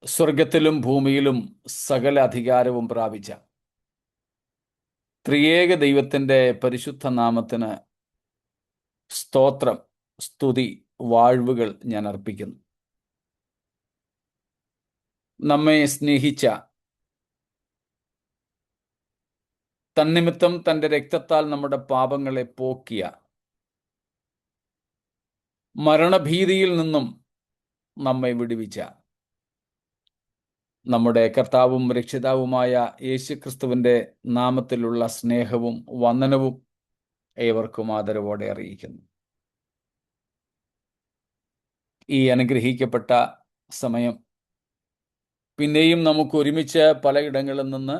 സ്വർഗത്തിലും ഭൂമിയിലും സകല അധികാരവും പ്രാപിച്ച ത്രിയേക ദൈവത്തിൻ്റെ പരിശുദ്ധ നാമത്തിന് സ്തോത്രം, സ്തുതി, വാഴ്വുകൾ ഞാൻ അർപ്പിക്കുന്നു. നമ്മെ സ്നേഹിച്ച, തന്നിമിത്തം തൻ്റെ രക്തത്താൽ നമ്മുടെ പാപങ്ങളെ പോക്കിയ, മരണഭീതിയിൽ നിന്നും നമ്മെ വിടുവിച്ച നമ്മുടെ കർത്താവും രക്ഷിതാവുമായ യേശുക്രിസ്തുവിൻ്റെ നാമത്തിലുള്ള സ്നേഹവും വന്ദനവും ഏവർക്കും ആദരവോടെ അറിയിക്കുന്നു. ഈ അനുഗ്രഹിക്കപ്പെട്ട സമയം പിന്നെയും നമുക്ക് ഒരുമിച്ച് പലയിടങ്ങളിൽ നിന്ന്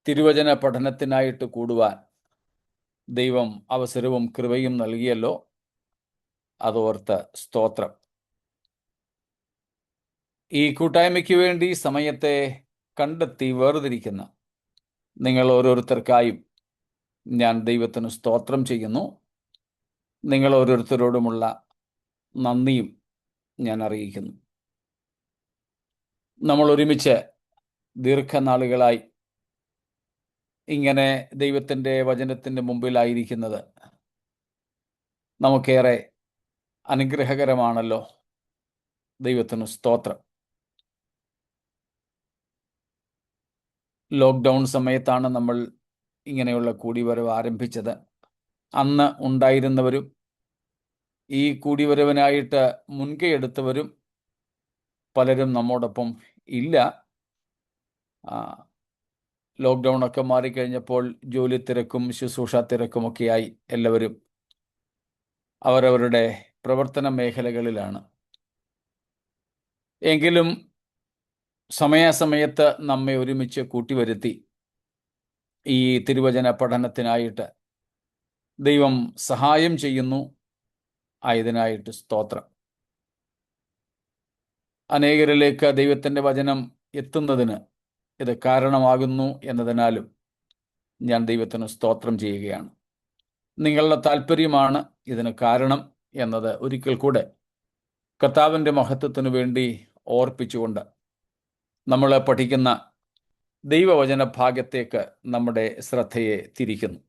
തിരുവചന പഠനത്തിനായിട്ട് കൂടുവാൻ ദൈവം അവസരവും കൃപയും നൽകിയല്ലോ. അതോർത്ത് സ്തോത്രം. ഈ കൂട്ടായ്മയ്ക്ക് വേണ്ടി സമയത്തെ കണ്ടെത്തി വേർതിരിക്കുന്ന നിങ്ങൾ ഓരോരുത്തർക്കായും ഞാൻ ദൈവത്തിന് സ്തോത്രം ചെയ്യുന്നു. നിങ്ങൾ ഓരോരുത്തരോടുമുള്ള നന്ദിയും ഞാൻ അറിയിക്കുന്നു. നമ്മൾ ഒരുമിച്ച് ദീർഘനാളുകളായി ഇങ്ങനെ ദൈവത്തിൻ്റെ വചനത്തിൻ്റെ മുമ്പിലായിരിക്കുന്നത് നമുക്കേറെ അനുഗ്രഹകരമാണല്ലോ. ദൈവത്തിന് സ്തോത്രം. ലോക്ക്ഡൗൺ സമയത്താണ് നമ്മൾ ഇങ്ങനെയുള്ള കൂടിവരവ് ആരംഭിച്ചത്. അന്ന് ഉണ്ടായിരുന്നവരും ഈ കൂടിവരവിനായിട്ട് മുൻകൈ എടുത്തവരും പലരും നമ്മോടൊപ്പം ഇല്ല. ലോക്ക്ഡൗണൊക്കെ മാറിക്കഴിഞ്ഞപ്പോൾ ജോലി തിരക്കും ശുശ്രൂഷ തിരക്കുമൊക്കെയായി എല്ലാവരും അവരവരുടെ പ്രവർത്തന മേഖലകളിലാണ്. എങ്കിലും സമയാസമയത്ത് നമ്മെ ഒരുമിച്ച് കൂട്ടിവരുത്തി ഈ തിരുവചന പഠനത്തിനായിട്ട് ദൈവം സഹായം ചെയ്യുന്നു. ആയതിനായിട്ട് സ്തോത്രം. അനേകരിലേക്ക് ദൈവത്തിൻ്റെ വചനം എത്തുന്നതിന് ഇത് കാരണമാകുന്നു എന്നതിനാലും ഞാൻ ദൈവത്തിന് സ്തോത്രം ചെയ്യുകയാണ്. നിങ്ങളുടെ താല്പര്യമാണ് ഇതിന് കാരണം എന്നത് ഒരിക്കൽ കൂടെ കർത്താവിൻ്റെ മഹത്വത്തിനു വേണ്ടി ഓർപ്പിച്ചുകൊണ്ട് നമ്മൾ പഠിക്കുന്ന ദൈവവചന ഭാഗത്തേക്ക് നമ്മുടെ ശ്രദ്ധയെ തിരിക്കുന്നു.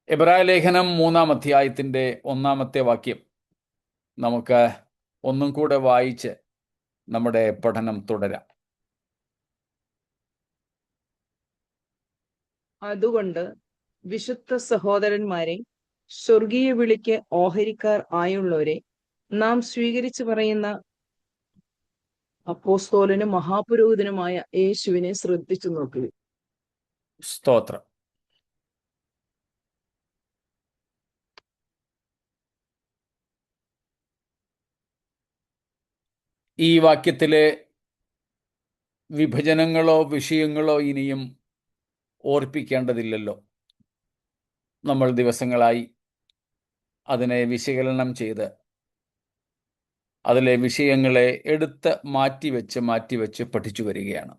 എബ്രായ ലേഖനം 3-ാം അധ്യായത്തിൻ്റെ 1-ാമത്തെ വാക്യം നമുക്ക് ഒന്നും കൂടെ വായിച്ച് നമ്മുടെ പഠനം തുടരാം. അതുകൊണ്ട് വിശുദ്ധ സഹോദരന്മാരെ, സ്വർഗീയ വിളിക്ക് ഓഹരിക്കാർ ആയുള്ളവരെ, നാം സ്വീകരിച്ചു പറയുന്ന അപ്പോസ്തോലനും മഹാപുരോഹിതനുമായ യേശുവിനെ ശ്രദ്ധിച്ചു നോക്കുക. സ്തോത്രം. ഈ വാക്യത്തിലെ വിഭജനങ്ങളോ വിഷയങ്ങളോ ഇനിയും ഓർപ്പിക്കേണ്ടതില്ലല്ലോ. നമ്മൾ ദിവസങ്ങളായി അതിനെ വിശകലനം ചെയ്ത് അതിലെ വിഷയങ്ങളെ എടുത്ത് മാറ്റിവെച്ച് പഠിച്ചു വരികയാണ്.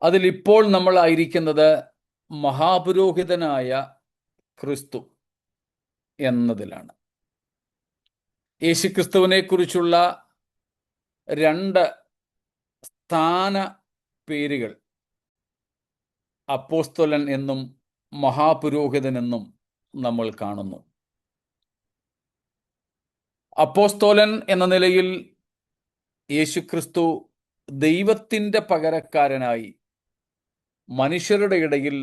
അതിലിപ്പോൾ നമ്മളായിരിക്കുന്നത് മഹാപുരോഹിതനായ ക്രിസ്തു എന്നതിലാണ്. യേശുക്രിസ്തുവിനെ കുറിച്ചുള്ള 2 സ്ഥാന പേരുകൾ അപ്പോസ്തലൻ എന്നും മഹാപുരോഹിതൻ എന്നും നമ്മൾ കാണുന്നു. അപ്പോസ്തോലൻ എന്ന നിലയിൽ യേശുക്രിസ്തു ദൈവത്തിൻ്റെ പകരക്കാരനായി മനുഷ്യരുടെ ഇടയിൽ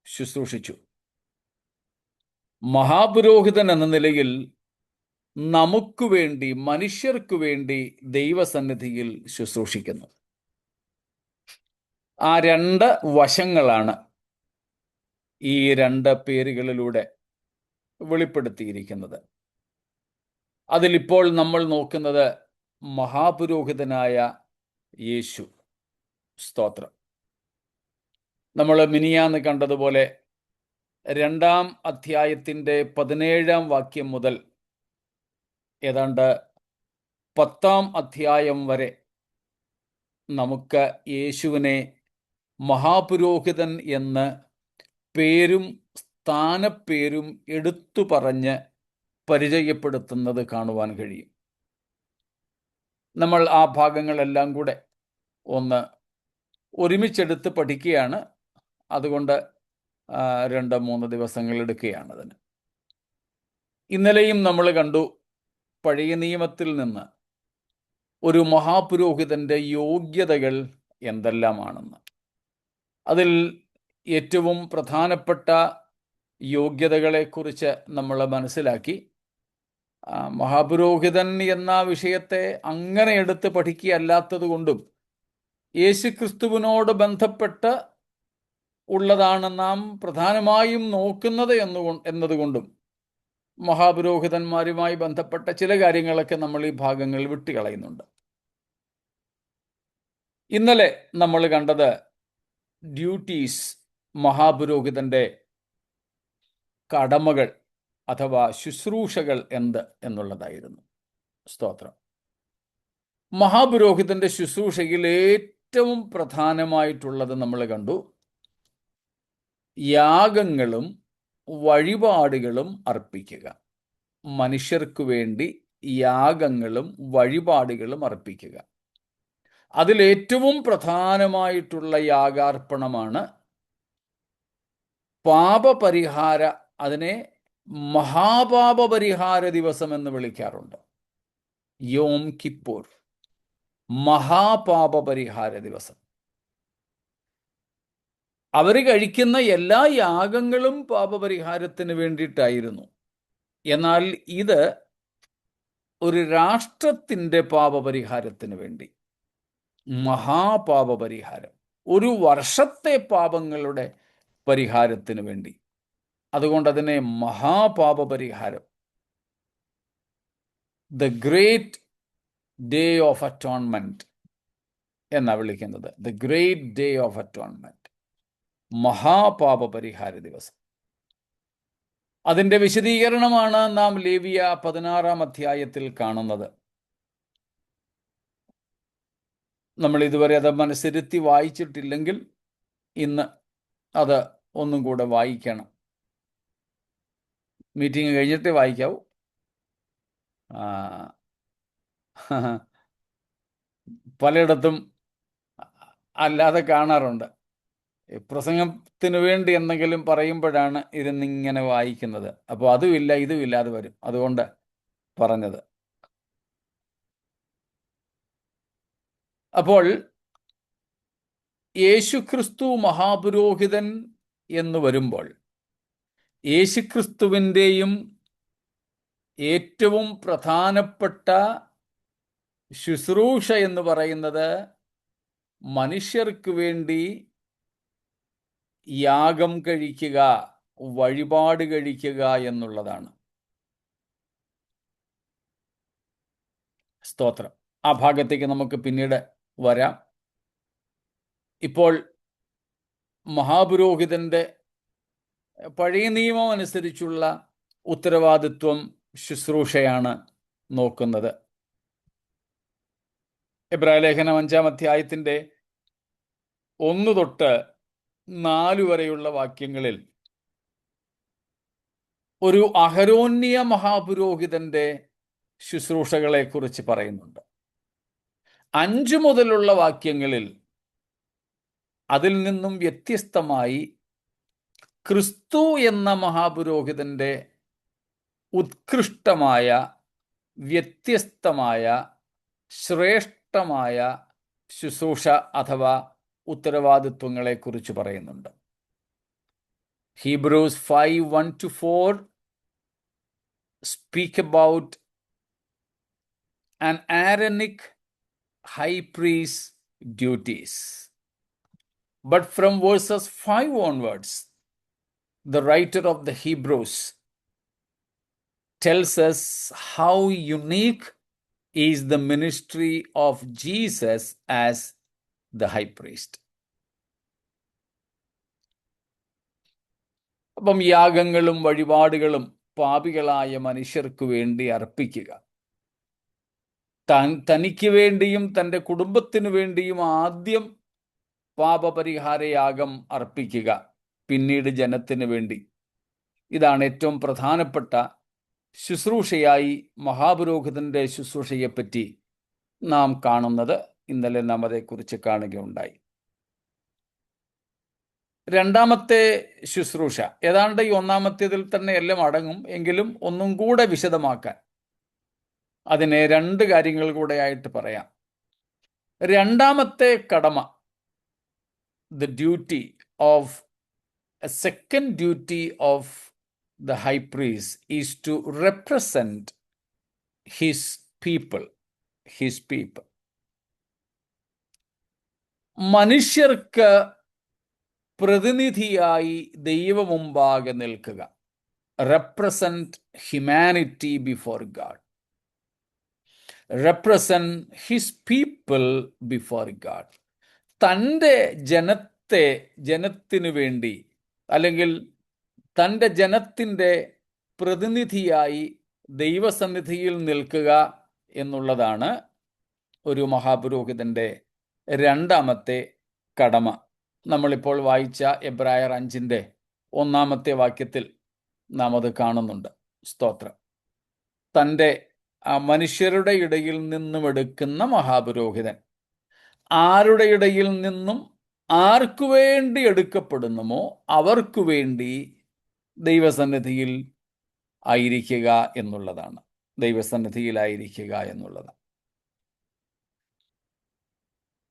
ശുശ്രൂഷിച്ചു. മഹാപുരോഹിതൻ എന്ന നിലയിൽ നമുക്ക് വേണ്ടി, മനുഷ്യർക്കു വേണ്ടി ദൈവസന്നിധിയിൽ ശുശ്രൂഷിക്കുന്നു. ആ 2 വശങ്ങളാണ് ഈ 2 പേരുകളിലൂടെ വെളിപ്പെടുത്തിയിരിക്കുന്നത്. അതിലിപ്പോൾ നമ്മൾ നോക്കുന്നത് മഹാപുരോഹിതനായ യേശു. സ്തോത്രം. നമ്മൾ മിനിയാന്ന് കണ്ടതുപോലെ 2-ാം അധ്യായത്തിൻ്റെ 17-ാം വാക്യം മുതൽ ഏതാണ്ട് 10-ാം അധ്യായം വരെ നമുക്ക് യേശുവിനെ മഹാപുരോഹിതൻ എന്ന് പേരും സ്ഥാനപ്പേരും എടുത്തു പറഞ്ഞ് പരിചയപ്പെടുത്തുന്നത് കാണുവാൻ കഴിയും. നമ്മൾ ആ ഭാഗങ്ങളെല്ലാം കൂടെ ഒന്ന് ഒരുമിച്ചെടുത്ത് പഠിക്കുകയാണ്. അതുകൊണ്ട് 2-3 ദിവസങ്ങൾ എടുക്കുകയാണ് അതിന്. ഇന്നലെയും നമ്മൾ കണ്ടു പഴയ നിയമത്തിൽ നിന്ന് ഒരു മഹാപുരോഹിതന്റെ യോഗ്യതകൾ എന്തെല്ലാമാണെന്ന്. അതിൽ ഏറ്റവും പ്രധാനപ്പെട്ട യോഗ്യതകളെക്കുറിച്ച് നമ്മൾ മനസ്സിലാക്കി. മഹാപുരോഹിതൻ എന്ന വിഷയത്തെ അങ്ങനെ എടുത്ത് പഠിക്കുകയല്ലാത്തത് കൊണ്ടും യേശുക്രിസ്തുവിനോട് ബന്ധപ്പെട്ട് ഉള്ളതാണ് നാം പ്രധാനമായും നോക്കുന്നത് എന്നതുകൊണ്ടും മഹാപുരോഹിതന്മാരുമായി ബന്ധപ്പെട്ട ചില കാര്യങ്ങളൊക്കെ നമ്മൾ ഈ ഭാഗങ്ങളിൽ വിട്ടുകളയുന്നുണ്ട്. ഇന്നലെ നമ്മൾ കണ്ടത് ഡ്യൂട്ടീസ്, മഹാപുരോഹിതന്റെ കടമകൾ അഥവാ ശുശ്രൂഷകൾ എന്ത് എന്നുള്ളതായിരുന്നു. സ്തോത്രം. മഹാപുരോഹിതന്റെ ശുശ്രൂഷയിൽ ഏറ്റവും പ്രധാനമായിട്ടുള്ളത് നമ്മൾ കണ്ടു, യാഗങ്ങളും വഴിപാടുകളും അർപ്പിക്കുക. മനുഷ്യർക്ക് വേണ്ടി യാഗങ്ങളും വഴിപാടുകളും അർപ്പിക്കുക. അതിലേറ്റവും പ്രധാനമായിട്ടുള്ള യാഗാർപ്പണമാണ് പാപപരിഹാര, അതിനെ മഹാപാപപരിഹാര ദിവസം എന്ന് വിളിക്കാറുണ്ട്. യോം കിപ്പൂർ, മഹാപാപപരിഹാര ദിവസം. അവർ കഴിക്കുന്ന എല്ലാ യാഗങ്ങളും പാപപരിഹാരത്തിന് വേണ്ടിയിട്ടായിരുന്നു. എന്നാൽ ഇത് ഒരു രാഷ്ട്രത്തിൻ്റെ പാപപരിഹാരത്തിന് വേണ്ടി, മഹാപാപപരിഹാരം, ഒരു വർഷത്തെ പാപങ്ങളുടെ പരിഹാരത്തിന് വേണ്ടി. അതുകൊണ്ട് അതിനെ മഹാപാപപരിഹാരം, the great day of atonement എന്നാണ് വിളിക്കുന്നത്. The great day of atonement, മഹാപാപപരിഹാര ദിവസം. അതിൻ്റെ വിശദീകരണമാണ് നാം ലേവ്യ 16-ാം അധ്യായത്തിൽ കാണുന്നത്. നമ്മൾ ഇതുവരെ അത് മനസ്സിരുത്തി വായിച്ചിട്ടില്ലെങ്കിൽ ഇന്ന് അത് ഒന്നും കൂടെ വായിക്കണം. മീറ്റിംഗ് കഴിഞ്ഞിട്ടേ വായിക്കാവൂ. പലയിടത്തും അല്ലാതെ കാണാറുണ്ട്. പ്രസംഗത്തിന് വേണ്ടി എന്തെങ്കിലും പറയുമ്പോഴാണ് ഇരുന്നിങ്ങനെ വായിക്കുന്നത്. അപ്പോൾ അതുമില്ല ഇതുമില്ലാതെ വരും. അതുകൊണ്ട് പറഞ്ഞത്. അപ്പോൾ യേശുക്രിസ്തു മഹാപുരോഹിതൻ എന്ന് വരുമ്പോൾ യേശുക്രിസ്തുവിൻ്റെയും ഏറ്റവും പ്രധാനപ്പെട്ട ശുശ്രൂഷ എന്ന് പറയുന്നത് മനുഷ്യർക്ക് വേണ്ടി യാഗം കഴിക്കുക, വഴിപാട് കഴിക്കുക എന്നുള്ളതാണ്. സ്തോത്രം. ആ ഭാഗത്തേക്ക് നമുക്ക് പിന്നീട് വരാം. ഇപ്പോൾ മഹാപുരോഹിതന്റെ പഴയ നിയമം അനുസരിച്ചുള്ള ഉത്തരവാദിത്വം, ശുശ്രൂഷയാണ് നോക്കുന്നത്. എബ്രായലേഖനം 5-ാം അധ്യായത്തിൻ്റെ 1 തൊട്ട് 4 വരെയുള്ള വാക്യങ്ങളിൽ ഒരു അഹരോന്യ മഹാപുരോഹിതന്റെ ശുശ്രൂഷകളെക്കുറിച്ച് പറയുന്നുണ്ട്. 5 മുതലുള്ള വാക്യങ്ങളിൽ അതിൽ നിന്നും വ്യത്യസ്തമായി ക്രിസ്തു എന്ന മഹാപുരോഹിതന്റെ ഉത്കൃഷ്ടമായ, വ്യത്യസ്തമായ, ശ്രേഷ്ഠമായ ശുശ്രൂഷ അഥവാ ഉത്തരവാദിത്വങ്ങളെക്കുറിച്ച് പറയുന്നുണ്ട്. Hebrews 5:1-4 speak about an Aaronic high priest duties. But from verses 5 onwards, the writer of the Hebrews tells us how unique is the ministry of Jesus as the high priest. അപ്പം യാഗങ്ങളും വഴിപാടുകളും പാപികളായ മനുഷ്യർക്ക് വേണ്ടി അർപ്പിക്കുക, തനിക്ക് വേണ്ടിയും തൻ്റെ കുടുംബത്തിന് വേണ്ടിയും ആദ്യം പാപപരിഹാര യാഗം അർപ്പിക്കുക, പിന്നീട് ജനത്തിന് വേണ്ടി. ഇതാണ് ഏറ്റവും പ്രധാനപ്പെട്ട ശുശ്രൂഷയായി മഹാപുരോഹിതന്റെ ശുശ്രൂഷയെപ്പറ്റി നാം കാണുന്നത്. ഇന്നലെ നാം അതേക്കുറിച്ച് കാണുകയുണ്ടായി. രണ്ടാമത്തെ ശുശ്രൂഷ ഏതാണ്ട് ഈ ഒന്നാമത്തേതിൽ തന്നെ എല്ലാം അടങ്ങും, എങ്കിലും ഒന്നും കൂടെ വിശദമാക്കാൻ അതിനെ രണ്ട് കാര്യങ്ങൾ കൂടെ ആയിട്ട് പറയാം. രണ്ടാമത്തെ കടമ, the duty of a second duty of the high priest is to represent his people. മനുഷ്യർക്ക് പ്രതിനിധിയായി ദൈവമുമ്പാകെ നിൽക്കുക. Represent humanity before God. Represent his people before God. തൻ്റെ ജനത്തിനു വേണ്ടി, അല്ലെങ്കിൽ തൻ്റെ ജനത്തിൻ്റെ പ്രതിനിധിയായി ദൈവസന്നിധിയിൽ നിൽക്കുക എന്നുള്ളതാണ് ഒരു മഹാപുരോഹിതൻ്റെ രണ്ടാമത്തെ കടമ. നമ്മളിപ്പോൾ വായിച്ച എബ്രായർ 5:1 വാക്യത്തിൽ നാം അത് കാണുന്നുണ്ട്. സ്തോത്രം. തൻ്റെ മനുഷ്യരുടെ ഇടയിൽ നിന്നും എടുക്കുന്ന മഹാപുരോഹിതൻ ആരുടെ ഇടയിൽ നിന്നും ആർക്കു വേണ്ടി എടുക്കപ്പെടുന്നുമോ അവർക്കു വേണ്ടി ദൈവസന്നിധിയിൽ ആയിരിക്കുക എന്നുള്ളതാണ്. ദൈവസന്നിധിയിലായിരിക്കുക എന്നുള്ളത്.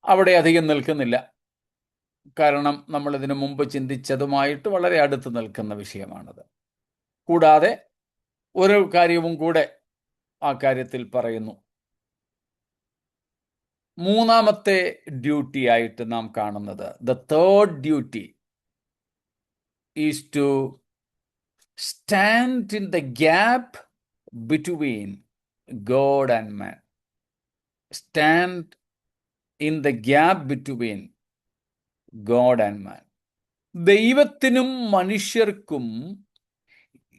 അവിടെ അധികം നിൽക്കുന്നില്ല, കാരണം നമ്മൾ ഇതിനു മുമ്പ് ചിന്തിച്ചതുമായിട്ട് വളരെ അടുത്ത് നിൽക്കുന്ന വിഷയമാണത്. കൂടാതെ ഒരു കാര്യവും കൂടെ ആ കാര്യത്തിൽ പറയുന്നു. മൂന്നാമത്തെ ഡ്യൂട്ടി ആയിട്ട് നാം കാണുന്നത്, the third duty is to stand in the gap between God and man. Stand in the gap between God and man. ദൈവത്തിനും മനുഷ്യർക്കും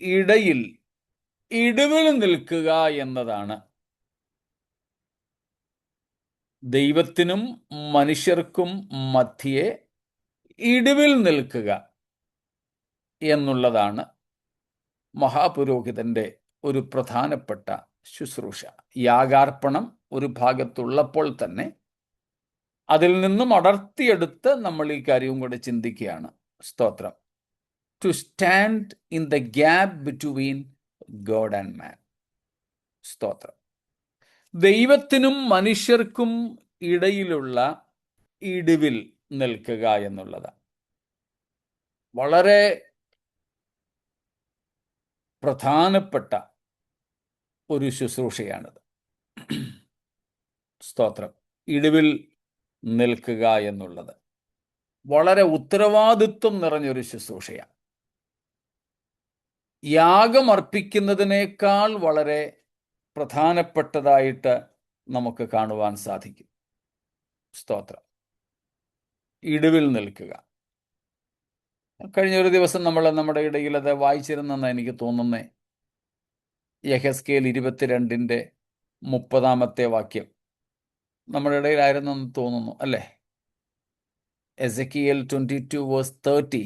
ഇടവിൽ നിൽക്കുക എന്നതാണ്. ദൈവത്തിനും മനുഷ്യർക്കും മധ്യേ ഇടവിൽ നിൽക്കുക എന്നുള്ളതാണ് മഹാപുരോഹിതന്റെ ഒരു പ്രധാനപ്പെട്ട ശുശ്രൂഷ. യാഗാർപ്പണം ഒരു ഭാഗത്തുള്ളപ്പോൾ തന്നെ അതിൽ നിന്നും അടർത്തിയെടുത്ത് നമ്മൾ ഈ കാര്യവും കൂടെ ചിന്തിക്കുകയാണ്. സ്തോത്രം. To stand in the gap between God and man. സ്തോത്രം. ദൈവത്തിനും മനുഷ്യർക്കും ഇടയിലുള്ള ഇടിവിൽ നിൽക്കുക എന്നുള്ളത് വളരെ പ്രധാനപ്പെട്ട ഒരു ശുശ്രൂഷയാണിത്. സ്തോത്രം. ഇടിവിൽ നിൽക്കുക എന്നുള്ളത് വളരെ ഉത്തരവാദിത്വം നിറഞ്ഞൊരു ശുശ്രൂഷയാണ്. യാഗം അർപ്പിക്കുന്നതിനേക്കാൾ വളരെ പ്രധാനപ്പെട്ടതായിട്ട് നമുക്ക് കാണുവാൻ സാധിക്കും. സ്തോത്രം. ഇടിവിൽ നിൽക്കുക. കഴിഞ്ഞൊരു ദിവസം നമ്മൾ നമ്മുടെ ഇടയിൽ അത് വായിച്ചിരുന്നെന്ന് എനിക്ക് തോന്നുന്നേ. യെഹെസ്കേൽ 22:30 വാക്യം നമ്മുടെ ഇടയിലായിരുന്നെന്ന് തോന്നുന്നു, അല്ലേ? എസെക്കിയേൽ 22:30.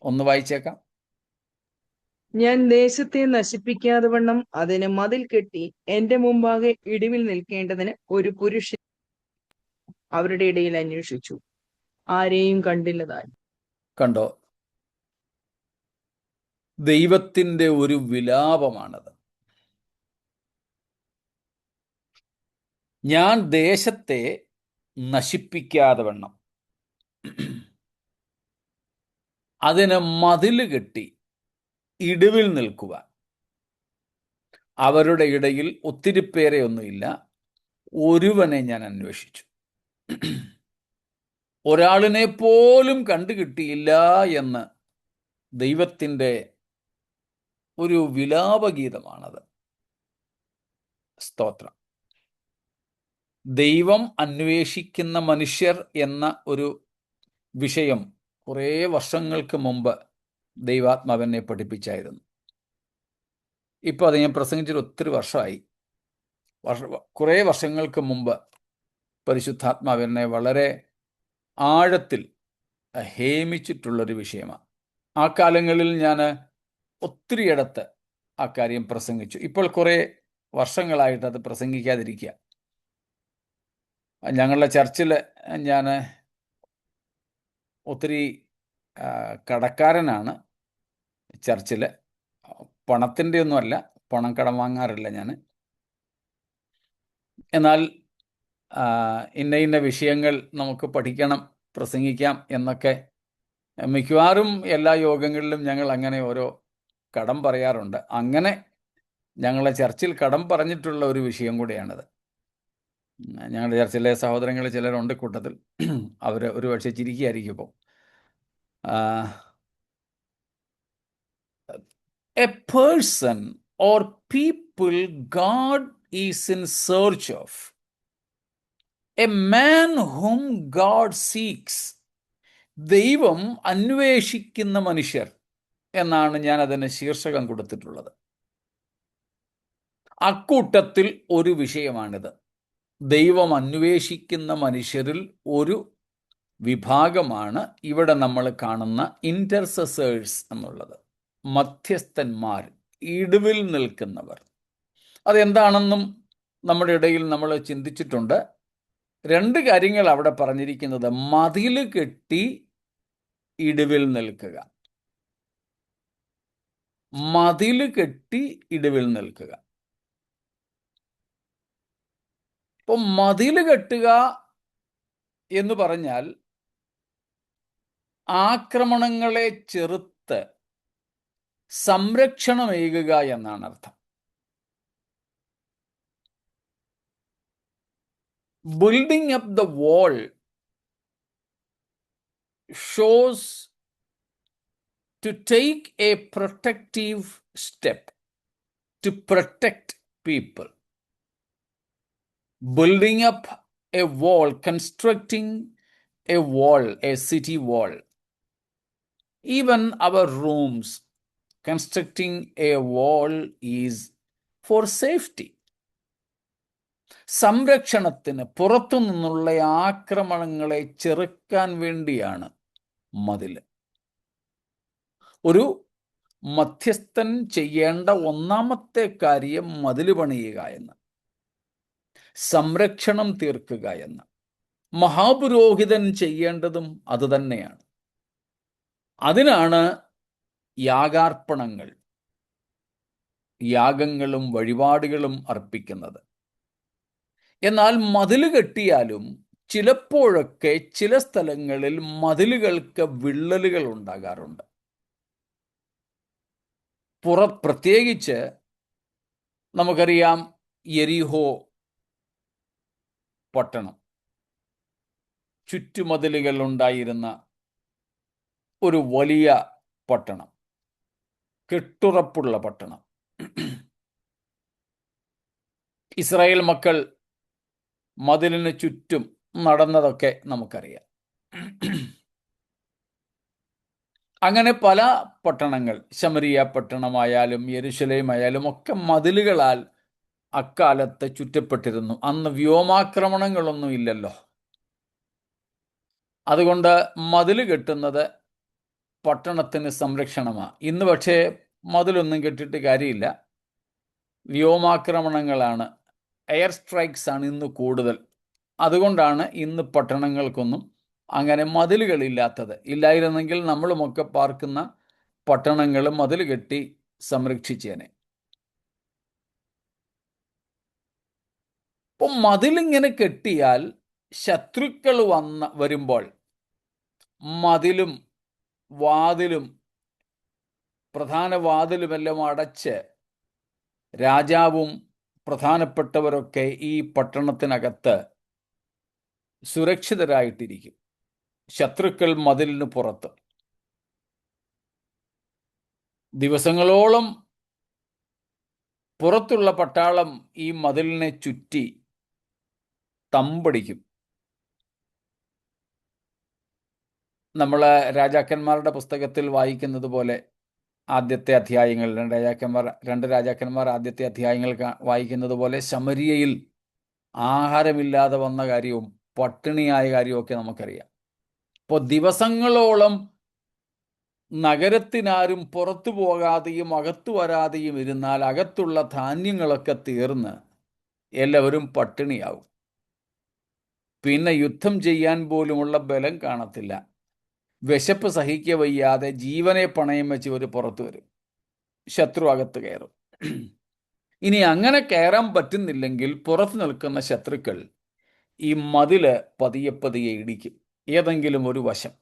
ഒന്ന് വായിച്ചേക്കാം. ഞാൻ ദേശത്തെ നശിപ്പിക്കാതെ വണ്ണം അതിന് മതിൽ കെട്ടി എന്റെ മുമ്പാകെ ഇടിവിൽ നിൽക്കേണ്ടതിന് ഒരു പുരുഷൻ അവരുടെ ഇടയിൽ അന്വേഷിച്ചു, ആരെയും കണ്ടില്ലതായി. കണ്ടോ? ദൈവത്തിൻ്റെ ഒരു വിലാപമാണത്. ഞാൻ ദേശത്തെ നശിപ്പിക്കാതെ വണ്ണം അതിന് മതിൽ കെട്ടി ഇടിവിൽ നിൽക്കുവാൻ. അവരുടെ ഇടയിൽ ഒത്തിരി പേരെ ഒന്നുമില്ല, ഒരുവനെ ഞാൻ അന്വേഷിച്ചു. ഒരാളിനെ പോലും കണ്ടുകിട്ടിയില്ല എന്ന് ദൈവത്തിൻ്റെ ഒരു വിലാപഗീതമാണത്. സ്തോത്രം. ദൈവം അന്വേഷിക്കുന്ന മനുഷ്യർ എന്ന ഒരു വിഷയം കുറേ വർഷങ്ങൾക്ക് മുമ്പ് ദൈവാത്മാവെന്നെ പഠിപ്പിച്ചായിരുന്നു. ഇപ്പോൾ അത് ഞാൻ പ്രസംഗിച്ചിട്ട് ഒത്തിരി വർഷമായി. കുറേ വർഷങ്ങൾക്ക് മുമ്പ് പരിശുദ്ധാത്മാവെന്നെ വളരെ ആഴത്തിൽ ഹേമിച്ചിട്ടുള്ളൊരു വിഷയമാണ്. ആ കാലങ്ങളിൽ ഞാൻ ഒത്തിരിയിടത്ത് ആ കാര്യം പ്രസംഗിച്ചു. ഇപ്പോൾ കുറേ വർഷങ്ങളായിട്ട് അത് പ്രസംഗിക്കാതിരിക്കുക. ഞങ്ങളുടെ ചർച്ചിൽ ഞാൻ ഒത്തിരി കടക്കാരനാണ്. ചർച്ചിൽ പണത്തിൻ്റെ ഒന്നുമല്ല, പണം കടം വാങ്ങാറില്ല ഞാൻ. എന്നാൽ ഇന്ന ഇന്ന വിഷയങ്ങൾ നമുക്ക് പഠിക്കണം, പ്രസംഗിക്കാം എന്നൊക്കെ മിക്കവാറും എല്ലാ യോഗങ്ങളിലും ഞങ്ങൾ അങ്ങനെ ഓരോ കടം പറയാറുണ്ട്. അങ്ങനെ ഞങ്ങളെ ചർച്ചിൽ കടം പറഞ്ഞിട്ടുള്ള ഒരു വിഷയം കൂടിയാണിത്. ഞങ്ങളുടെ ചർച്ചിലെ സഹോദരങ്ങൾ ചിലരുണ്ട് കൂട്ടത്തിൽ. അവർ ഒരു പക്ഷേ ചിരിക്കുകയായിരിക്കും ഇപ്പോൾ. A person or people god is in search of, a man whom god seeks, ദൈവം അന്വേഷിക്കുന്ന മനുഷ്യർ എന്നാണ് ഞാൻ അതിന് ശീർഷകം കൊടുത്തിട്ടുള്ളത്. അക്കൂട്ടത്തിൽ ഒരു വിഷയമാണിത്. ദൈവം അന്വേഷിക്കുന്ന മനുഷ്യരിൽ ഒരു വിഭാഗമാണ് ഇവിടെ നമ്മൾ കാണുന്ന ഇന്റർസെസേഴ്സ് എന്നുള്ളത്. മധ്യസ്ഥന്മാർ, ഇടിവിൽ നിൽക്കുന്നവർ. അതെന്താണെന്നും നമ്മുടെ ഇടയിൽ നമ്മൾ ചിന്തിച്ചിട്ടുണ്ട്. രണ്ട് കാര്യങ്ങൾ അവിടെ പറഞ്ഞിരിക്കുന്നത്: മതിൽ കെട്ടി ഇടിവിൽ നിൽക്കുക, മതിൽ കെട്ടി ഇടിവിൽ നിൽക്കുക. ഇപ്പൊ മതിൽ കെട്ടുക എന്ന് പറഞ്ഞാൽ ആക്രമണങ്ങളെ ചെറുത്ത് സംരക്ഷണമേകുക എന്നാണ് അർത്ഥം. Building up the wall shows to take a protective step to protect people. Building up a wall, constructing a wall, a city wall. Even our rooms, constructing a wall is for safety. സംരക്ഷണത്തിന്, പുറത്തു നിന്നുള്ള ആക്രമണങ്ങളെ ചെറുക്കാൻ വേണ്ടിയാണ് മതിൽ. ഒരു മധ്യസ്ഥൻ ചെയ്യേണ്ട ഒന്നാമത്തെ കാര്യം മതിൽ പണിയുക എന്ന്, സംരക്ഷണം തീർക്കുക എന്ന്. മഹാപുരോഹിതൻ ചെയ്യേണ്ടതും അതുതന്നെയാണ്. അതിനാണ് യാഗാർപ്പണങ്ങൾ, യാഗങ്ങളും വഴിപാടുകളും അർപ്പിക്കുന്നത്. എന്നാൽ മതിൽ കെട്ടിയാലും ചിലപ്പോഴൊക്കെ ചില സ്ഥലങ്ങളിൽ മതിലുകൾക്ക് വിള്ളലുകൾ ഉണ്ടാകാറുണ്ട്. പ്രത്യേകിച്ച് നമുക്കറിയാം, യെരിഹോ പട്ടണം ചുറ്റുമതിലുകൾ ഉണ്ടായിരുന്ന ഒരു വലിയ പട്ടണം, കെട്ടുറപ്പുള്ള പട്ടണം. ഇസ്രായേൽ മക്കൾ മതിലിന് ചുറ്റും നടന്നതൊക്കെ നമുക്കറിയാം. അങ്ങനെ പല പട്ടണങ്ങൾ, ശമരിയ പട്ടണമായാലും യെരുശലേം ആയാലും ഒക്കെ മതിലുകളാൽ അക്കാലത്ത് ചുറ്റപ്പെട്ടിരുന്നു. അന്ന് വ്യോമാക്രമണങ്ങളൊന്നും ഇല്ലല്ലോ. അതുകൊണ്ട് മതിൽ കെട്ടുന്നത് പട്ടണത്തിന് സംരക്ഷണമാണ്. ഇന്ന് പക്ഷേ മതിലൊന്നും കെട്ടിയിട്ട് കാര്യമില്ല. വ്യോമാക്രമണങ്ങളാണ്, എയർ സ്ട്രൈക്സ് ആണ് ഇന്ന് കൂടുതൽ. അതുകൊണ്ടാണ് ഇന്ന് പട്ടണങ്ങൾക്കൊന്നും അങ്ങനെ മതിലുകളില്ലാത്തത്. ഇല്ലായിരുന്നെങ്കിൽ നമ്മളുമൊക്കെ പാർക്കുന്ന പട്ടണങ്ങൾ മതിൽ കെട്ടി സംരക്ഷിച്ചേനെ. ഇപ്പം മതിലിങ്ങനെ കെട്ടിയാൽ ശത്രുക്കൾ വരുമ്പോൾ മതിലും വാതിലും പ്രധാന വാതിലുമെല്ലാം അടച്ച് രാജാവും പ്രധാനപ്പെട്ടവരൊക്കെ ഈ പട്ടണത്തിനകത്ത് സുരക്ഷിതരായിട്ടിരിക്കും. ശത്രുക്കൾ മതിലിന് പുറത്ത്. ദിവസങ്ങളോളം പുറത്തുള്ള പട്ടാളം ഈ മതിലിനെ ചുറ്റി തമ്പടിക്കും. നമ്മൾ രാജാക്കന്മാരുടെ പുസ്തകത്തിൽ വായിക്കുന്നത് പോലെ ആദ്യത്തെ അധ്യായങ്ങൾ, രണ്ട് രാജാക്കന്മാർ ആദ്യത്തെ അധ്യായങ്ങൾ വായിക്കുന്നത് പോലെ ശമരിയയിൽ ആഹാരമില്ലാതെ വന്ന കാര്യവും പട്ടിണിയായ കാര്യമൊക്കെ നമുക്കറിയാം. ഇപ്പോൾ ദിവസങ്ങളോളം നഗരത്തിനാരും പുറത്തു പോകാതെയും അകത്തു വരാതെയും ഇരുന്നാൽ അകത്തുള്ള ധാന്യങ്ങളൊക്കെ തീർന്ന് എല്ലാവരും പട്ടിണിയാവും. പിന്നെ യുദ്ധം ചെയ്യാൻ പോലുമുള്ള ബലം കാണത്തില്ല. വിശപ്പ് സഹിക്ക വയ്യാതെ ജീവനെ പണയം വെച്ച് ഒരു പുറത്തു വരും, ശത്രു അകത്ത് കയറും. ഇനി അങ്ങനെ കയറാൻ പറ്റുന്നില്ലെങ്കിൽ പുറത്തു നിൽക്കുന്ന ശത്രുക്കൾ ഈ മതില് പതിയെ പതിയെ ഇടിക്കും, ഏതെങ്കിലും ഒരു വശം,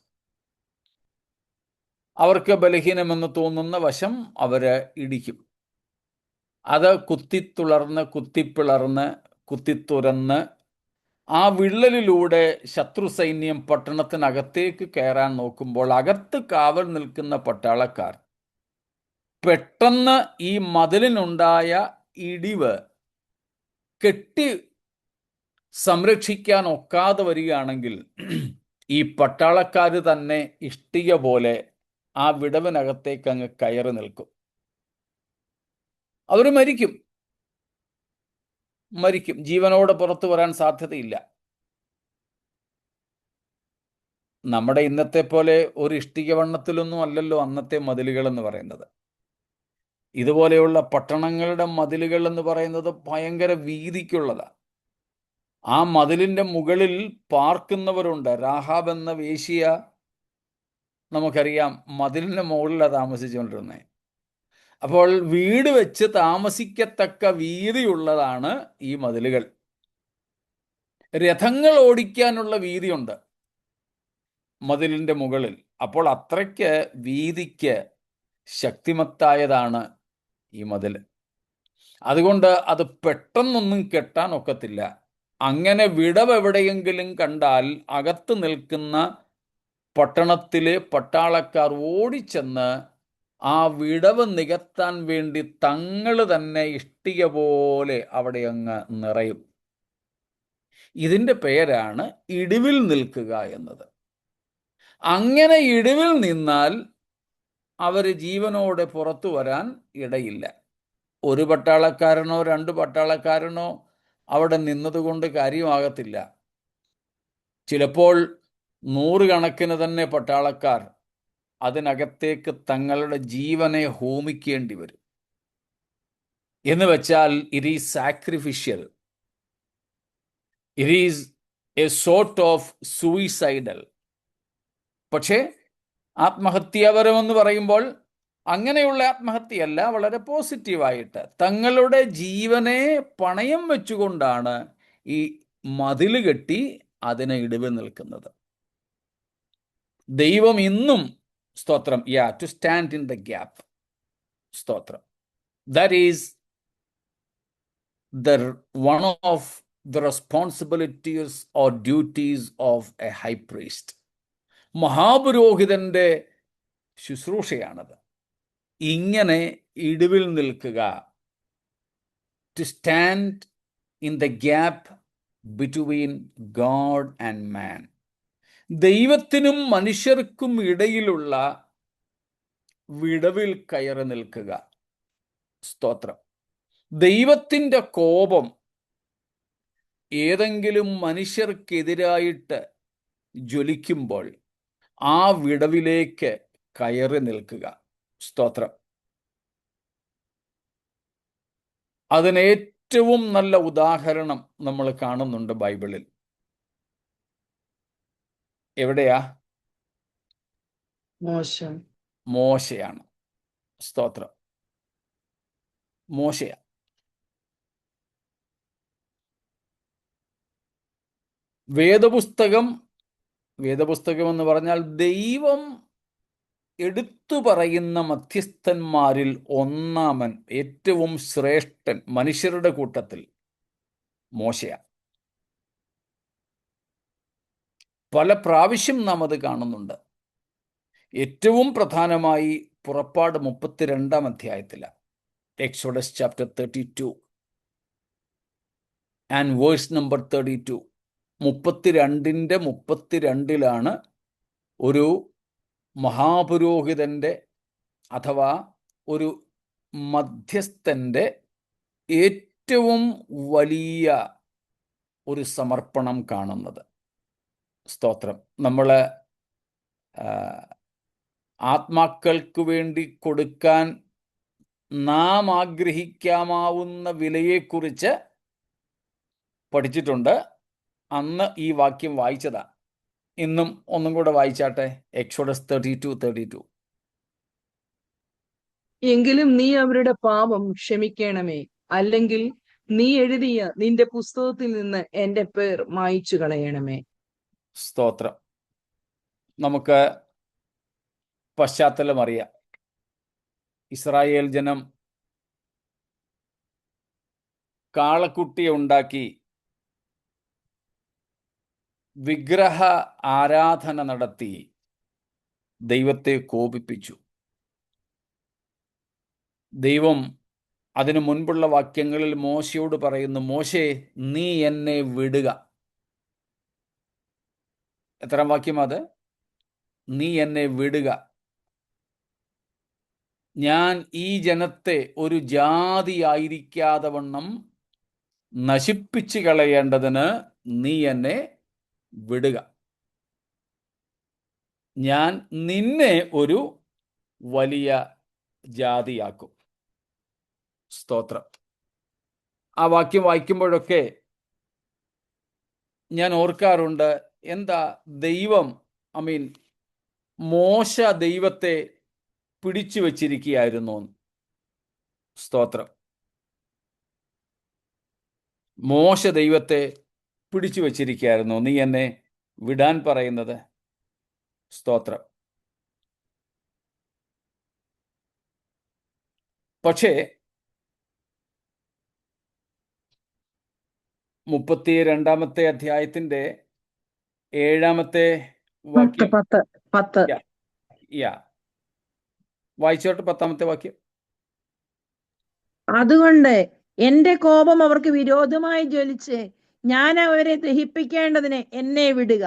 അവർക്ക് ബലഹീനമെന്ന് തോന്നുന്ന വശം അവര് ഇടിക്കും. അത് കുത്തിത്തുളർന്ന് കുത്തിപ്പിളർന്ന് കുത്തിത്തുരന്ന് ആ വിള്ളലിലൂടെ ശത്രു സൈന്യം പട്ടണത്തിനകത്തേക്ക് കയറാൻ നോക്കുമ്പോൾ അകത്ത് കാവൽ നിൽക്കുന്ന പട്ടാളക്കാർ പെട്ടെന്ന് ഈ മതിലിനുണ്ടായ ഇടിവ് കെട്ടി സംരക്ഷിക്കാൻ ഒക്കാതെ വരികയാണെങ്കിൽ ഈ പട്ടാളക്കാർ തന്നെ ഇഷ്ടിക പോലെ ആ വിടവിനകത്തേക്ക് അങ്ങ് കയറി നിൽക്കും. അവർ മരിക്കും, ജീവനോടെ പുറത്തു വരാൻ സാധ്യതയില്ല. നമ്മുടെ ഇന്നത്തെ പോലെ ഒരു ഇഷ്ടിക വണ്ണത്തിലൊന്നും അല്ലല്ലോ അന്നത്തെ മതിലുകൾ എന്ന് പറയുന്നത്. ഇതുപോലെയുള്ള പട്ടണങ്ങളുടെ മതിലുകൾ എന്ന് പറയുന്നത് ഭയങ്കര വീതിക്കുള്ളതാണ്. ആ മതിലിന്റെ മുകളിൽ പാർക്കുന്നവരുണ്ട്. രാഹാബ് എന്ന വേശ്യ, നമുക്കറിയാം, മതിലിന്റെ മുകളിലാണ് താമസിച്ചുകൊണ്ടിരുന്നത്. അപ്പോൾ വീട് വെച്ച് താമസിക്കത്തക്ക വീതിയുള്ളതാണ് ഈ മതിലുകൾ. രഥങ്ങൾ ഓടിക്കാനുള്ള വീതിയുണ്ട് മതിലിന്റെ മുകളിൽ. അപ്പോൾ അത്രയ്ക്ക് വീതിക്ക് ശക്തിമത്തായതാണ് ഈ മതിൽ. അതുകൊണ്ട് അത് പെട്ടെന്നൊന്നും കെട്ടാൻ ഒക്കത്തില്ല. അങ്ങനെ വിടവ് എവിടെയെങ്കിലും കണ്ടാൽ അകത്ത് നിൽക്കുന്ന പട്ടണത്തിലെ പട്ടാളക്കാർ ഓടിച്ചെന്ന് ആ വിടവ് നികത്താൻ വേണ്ടി തങ്ങൾ തന്നെ ഇഷ്ടിക പോലെ അവിടെ അങ്ങ് നിറയും. ഇതിൻ്റെ പേരാണ് ഇടിവിൽ നിൽക്കുക എന്നത്. അങ്ങനെ ഇടിവിൽ നിന്നാൽ അവർ ജീവനോടെ പുറത്തു വരാൻ ഇടയില്ല. ഒരു പട്ടാളക്കാരനോ രണ്ട് പട്ടാളക്കാരനോ അവിടെ നിന്നതുകൊണ്ട് കാര്യമാകത്തില്ല. ചിലപ്പോൾ നൂറുകണക്കിന് തന്നെ പട്ടാളക്കാർ അതിനകത്തേക്ക് തങ്ങളുടെ ജീവനെ ഹോമിക്കേണ്ടി വരും. എന്ന് വെച്ചാൽ it is sacrificial, it is A sort of suicidal. പക്ഷേ ആത്മഹത്യാപരമെന്ന് പറയുമ്പോൾ അങ്ങനെയുള്ള ആത്മഹത്യയല്ല, വളരെ പോസിറ്റീവായിട്ട് തങ്ങളുടെ ജീവനെ പണയം വെച്ചുകൊണ്ടാണ് ഈ മതിൽ കെട്ടി അതിനെ ഇടിവ് നിൽക്കുന്നത്. ദൈവം ഇന്നും, സ്തോത്രം, to stand in the gap, സ്തോത്രം, that is the one of the responsibilities or duties of a high priest. മഹാപുരോഹിതന്റെ ശുശ്രൂഷയാണത്. ഇങ്ങനെ ഇടിവിൽ നിൽക്കുക, to stand in the gap between God and man. ദൈവത്തിനും മനുഷ്യർക്കും ഇടയിലുള്ള വിടവിൽ കയറി നിൽക്കുക. സ്തോത്രം. ദൈവത്തിൻ്റെ കോപം ഏതെങ്കിലും മനുഷ്യർക്കെതിരായിട്ട് ജ്വലിക്കുമ്പോൾ ആ വിടവിലേക്ക് കയറി നിൽക്കുക. സ്തോത്രം. അതിന് ഏറ്റവും നല്ല ഉദാഹരണം നമ്മൾ കാണുന്നുണ്ട് ബൈബിളിൽ. എവിടെയാ? മോശയാണ്. സ്തോത്രം. മോശയാ. വേദപുസ്തകം എന്ന് പറഞ്ഞാൽ ദൈവം എടുത്തു പറയുന്ന മധ്യസ്ഥന്മാരിൽ ഒന്നാമൻ, ഏറ്റവും ശ്രേഷ്ഠൻ മനുഷ്യരുടെ കൂട്ടത്തിൽ മോശയാണ്. പല പ്രാവശ്യം നാം അത് കാണുന്നുണ്ട്. ഏറ്റവും പ്രധാനമായി പുറപ്പാട് 32-ാം അധ്യായത്തിലാണ്. Exodus chapter 32 and verse number 32. 32-ന്റെ 32-ലാണ് ഒരു മഹാപുരോഹിതന്റെ അഥവാ ഒരു മധ്യസ്ഥന്റെ ഏറ്റവും വലിയ ഒരു സമർപ്പണം കാണുന്നത്. സ്തോത്രം. നമ്മൾ ആത്മാക്കൾക്ക് വേണ്ടി കൊടുക്കാൻ നാം ആഗ്രഹിക്കാമാവുന്ന വിലയെക്കുറിച്ച് പഠിച്ചിട്ടുണ്ട്. അന്ന് ഈ വാക്യം വായിച്ചതാ. ഇന്നും ഒന്നും കൂടെ വായിച്ചാട്ടെ. എക്സോഡസ് 32:32. എങ്കിലും നീ അവരുടെ പാപം ക്ഷമിക്കണമേ, അല്ലെങ്കിൽ നീ എഴുതിയ നിന്റെ പുസ്തകത്തിൽ നിന്ന് എന്റെ പേർ മായിച്ചു കളയണമേ. സ്തോത്രം. നമുക്ക് പശ്ചാത്തലം അറിയാം. ഇസ്രായേൽ ജനം കാളക്കുട്ടിയെ ഉണ്ടാക്കി വിഗ്രഹ ആരാധന നടത്തി ദൈവത്തെ കോപിപ്പിച്ചു. ദൈവം അതിനു മുൻപുള്ള വാക്യങ്ങളിൽ മോശയോട് പറയുന്നു, മോശേ, നീ എന്നെ വിടുക. എത്രാം വാക്യം അത്? നീ എന്നെ വിടുക. ഞാൻ ഈ ജനത്തെ ഒരു ജാതിയായിരിക്കാതെ വണ്ണം നശിപ്പിച്ചു കളയേണ്ടതിന് നീ എന്നെ വിടുക. ഞാൻ നിന്നെ ഒരു വലിയ ജാതിയാക്കും. സ്തോത്രം. ആ വാക്യം വായിക്കുമ്പോഴൊക്കെ ഞാൻ ഓർക്കാറുണ്ട്, എന്താ ദൈവം മോശ ദൈവത്തെ പിടിച്ചു വച്ചിരിക്കുകയായിരുന്നു. സ്തോത്രം. മോശ ദൈവത്തെ പിടിച്ചു വച്ചിരിക്കുകയായിരുന്നു, നീ എന്നെ വിടാൻ പറയുന്നത്. സ്തോത്രം. പക്ഷേ 32-ാമത്തെ അധ്യായത്തിന്റെ 7-ാമത്തെ വാക്യം വായിച്ചോട്ട്. 10-ാമത്തെ വാക്യം. അതുകൊണ്ട് എന്റെ കോപം അവർക്ക് വിരോധമായി ജ്വലിച്ച് ഞാൻ അവരെ ദഹിപ്പിക്കേണ്ടതിന് എന്നെ വിടുക.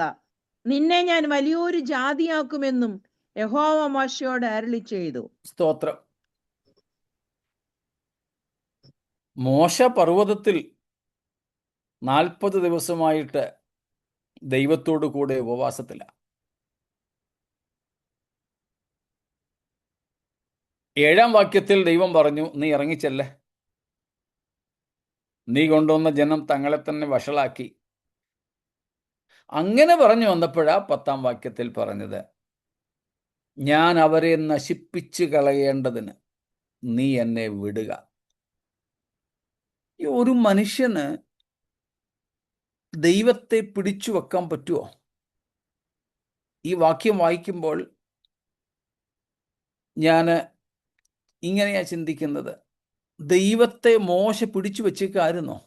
നിന്നെ ഞാൻ വലിയൊരു ജാതിയാക്കുമെന്നും യഹോവ മോശയോട് അരുളി ചെയ്തു. സ്തോത്രം. മോശ പർവ്വതത്തിൽ 40 ദിവസമായിട്ട് ദൈവത്തോടു കൂടെ ഉപവാസത്തില. 7-ാം വാക്യത്തിൽ ദൈവം പറഞ്ഞു, നീ ഇറങ്ങിച്ചെല്ലേ, നീ കൊണ്ടുവന്ന ജനം തങ്ങളെ തന്നെ വഷളാക്കി. അങ്ങനെ പറഞ്ഞു വന്നപ്പോഴാ 10-ാം വാക്യത്തിൽ പറഞ്ഞത്, ഞാൻ അവരെ നശിപ്പിച്ചു കളയേണ്ടതിന് നീ എന്നെ വിടുക. ഒരു മനുഷ്യന് ദൈവത്തെ പിടിച്ചു വെക്കാൻ പറ്റുമോ? ഈ വാക്യം വായിക്കുമ്പോൾ ഞാൻ ഇങ്ങനെയാ ചിന്തിക്കുന്നത്, ദൈവത്തെ മോശ പിടിച്ചു വെച്ചേക്കായിരുന്നോ?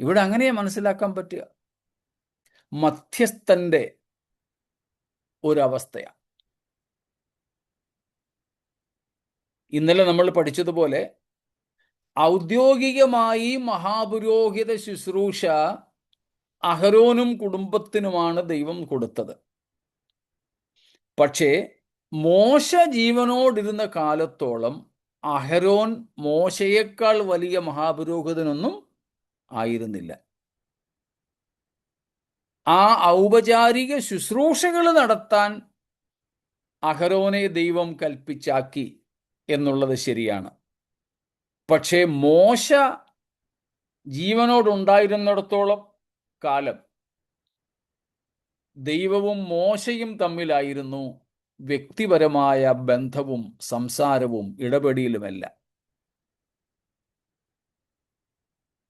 ഇവിടെ അങ്ങനെയാ മനസ്സിലാക്കാൻ പറ്റുക. മധ്യസ്ഥന്റെ ഒരവസ്ഥയാണ്. ഇന്നലെ നമ്മൾ പഠിച്ചതുപോലെ ഔദ്യോഗികമായി മഹാപുരോഹിത ശുശ്രൂഷ അഹരോനും കുടുംബത്തിനുമാണ് ദൈവം കൊടുത്തത്. പക്ഷേ മോശ ജീവനോടിരുന്ന കാലത്തോളം അഹരോൻ മോശയേക്കാൾ വലിയ മഹാപുരോഹിതനൊന്നും ആയിരുന്നില്ല. ആ ഔപചാരിക ശുശ്രൂഷകൾ നടത്താൻ അഹരോനെ ദൈവം കൽപ്പിച്ചാക്കി എന്നുള്ളത് ശരിയാണ്. പക്ഷേ മോശ ജീവനോടുണ്ടായിരുന്നിടത്തോളം കാലം ദൈവവും മോശയും തമ്മിലായിരുന്നു വ്യക്തിപരമായ ബന്ധവും സംസാരവും ഇടപെടലുമെല്ലാം.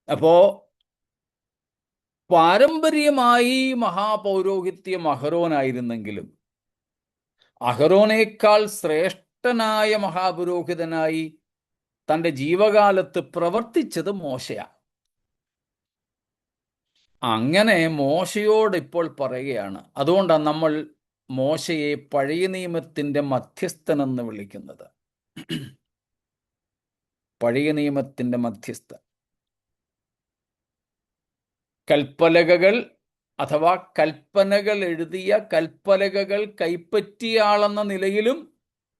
അപ്പോ പാരമ്പര്യമായി മഹാപൗരോഹിത്യം അഹരോനായിരുന്നെങ്കിലും അഹരോനേക്കാൾ ശ്രേഷ്ഠനായ മഹാപുരോഹിതനായി തൻ്റെ ജീവകാലത്ത് പ്രവർത്തിച്ചത് മോശയാണ്. അങ്ങനെ മോശയോട് ഇപ്പോൾ പറയുകയാണ്. അതുകൊണ്ടാണ് നമ്മൾ മോശയെ പഴയ നിയമത്തിൻ്റെ മധ്യസ്ഥനെന്ന് വിളിക്കുന്നത്. പഴയ നിയമത്തിൻ്റെ മധ്യസ്ഥൻ. കൽപ്പലകകൾ അഥവാ കൽപ്പനകൾ എഴുതിയ കൽപ്പലകകൾ കൈപ്പറ്റിയ ആളെന്ന നിലയിലും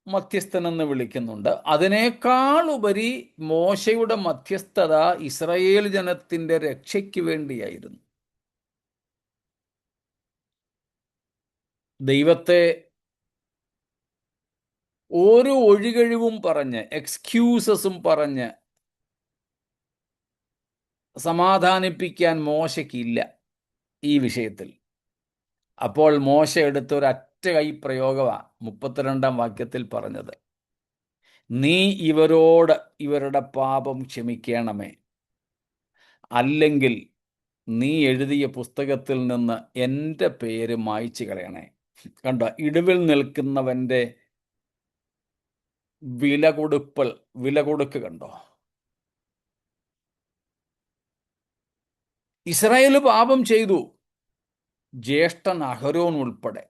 മധ്യസ്ഥനെന്ന് വിളിക്കുന്നുണ്ട്. അതിനേക്കാൾ ഉപരി മോശയുടെ മധ്യസ്ഥത ഇസ്രായേൽ ജനത്തിൻ്റെ രക്ഷയ്ക്ക് വേണ്ടിയായിരുന്നു. ദൈവത്തെ ഓരോ ഒഴികഴിവും പറഞ്ഞ് എക്സ്ക്യൂസസും പറഞ്ഞ് സമാധാനിപ്പിക്കാൻ മോശയ്ക്കില്ല ഈ വിഷയത്തിൽ. അപ്പോൾ മോശ എടുത്ത ഒരു അറ്റ കൈ പ്രയോഗമാണ് 32-ാം വാക്യത്തിൽ പറഞ്ഞത്. നീ ഇവരോട് ഇവരുടെ പാപം ക്ഷമിക്കണമേ, അല്ലെങ്കിൽ നീ എഴുതിയ പുസ്തകത്തിൽ നിന്ന് എൻ്റെ പേര് മായ്ച്ചു കളയണേ. കണ്ടോ, ഇടിവിൽ നിൽക്കുന്നവൻ്റെ വില കൊടുക്ക് കണ്ടോ. ഇസ്രായേൽ പാപം ചെയ്തു, ജ്യേഷ്ഠൻ അഹരോൻ ഉൾപ്പെടെ.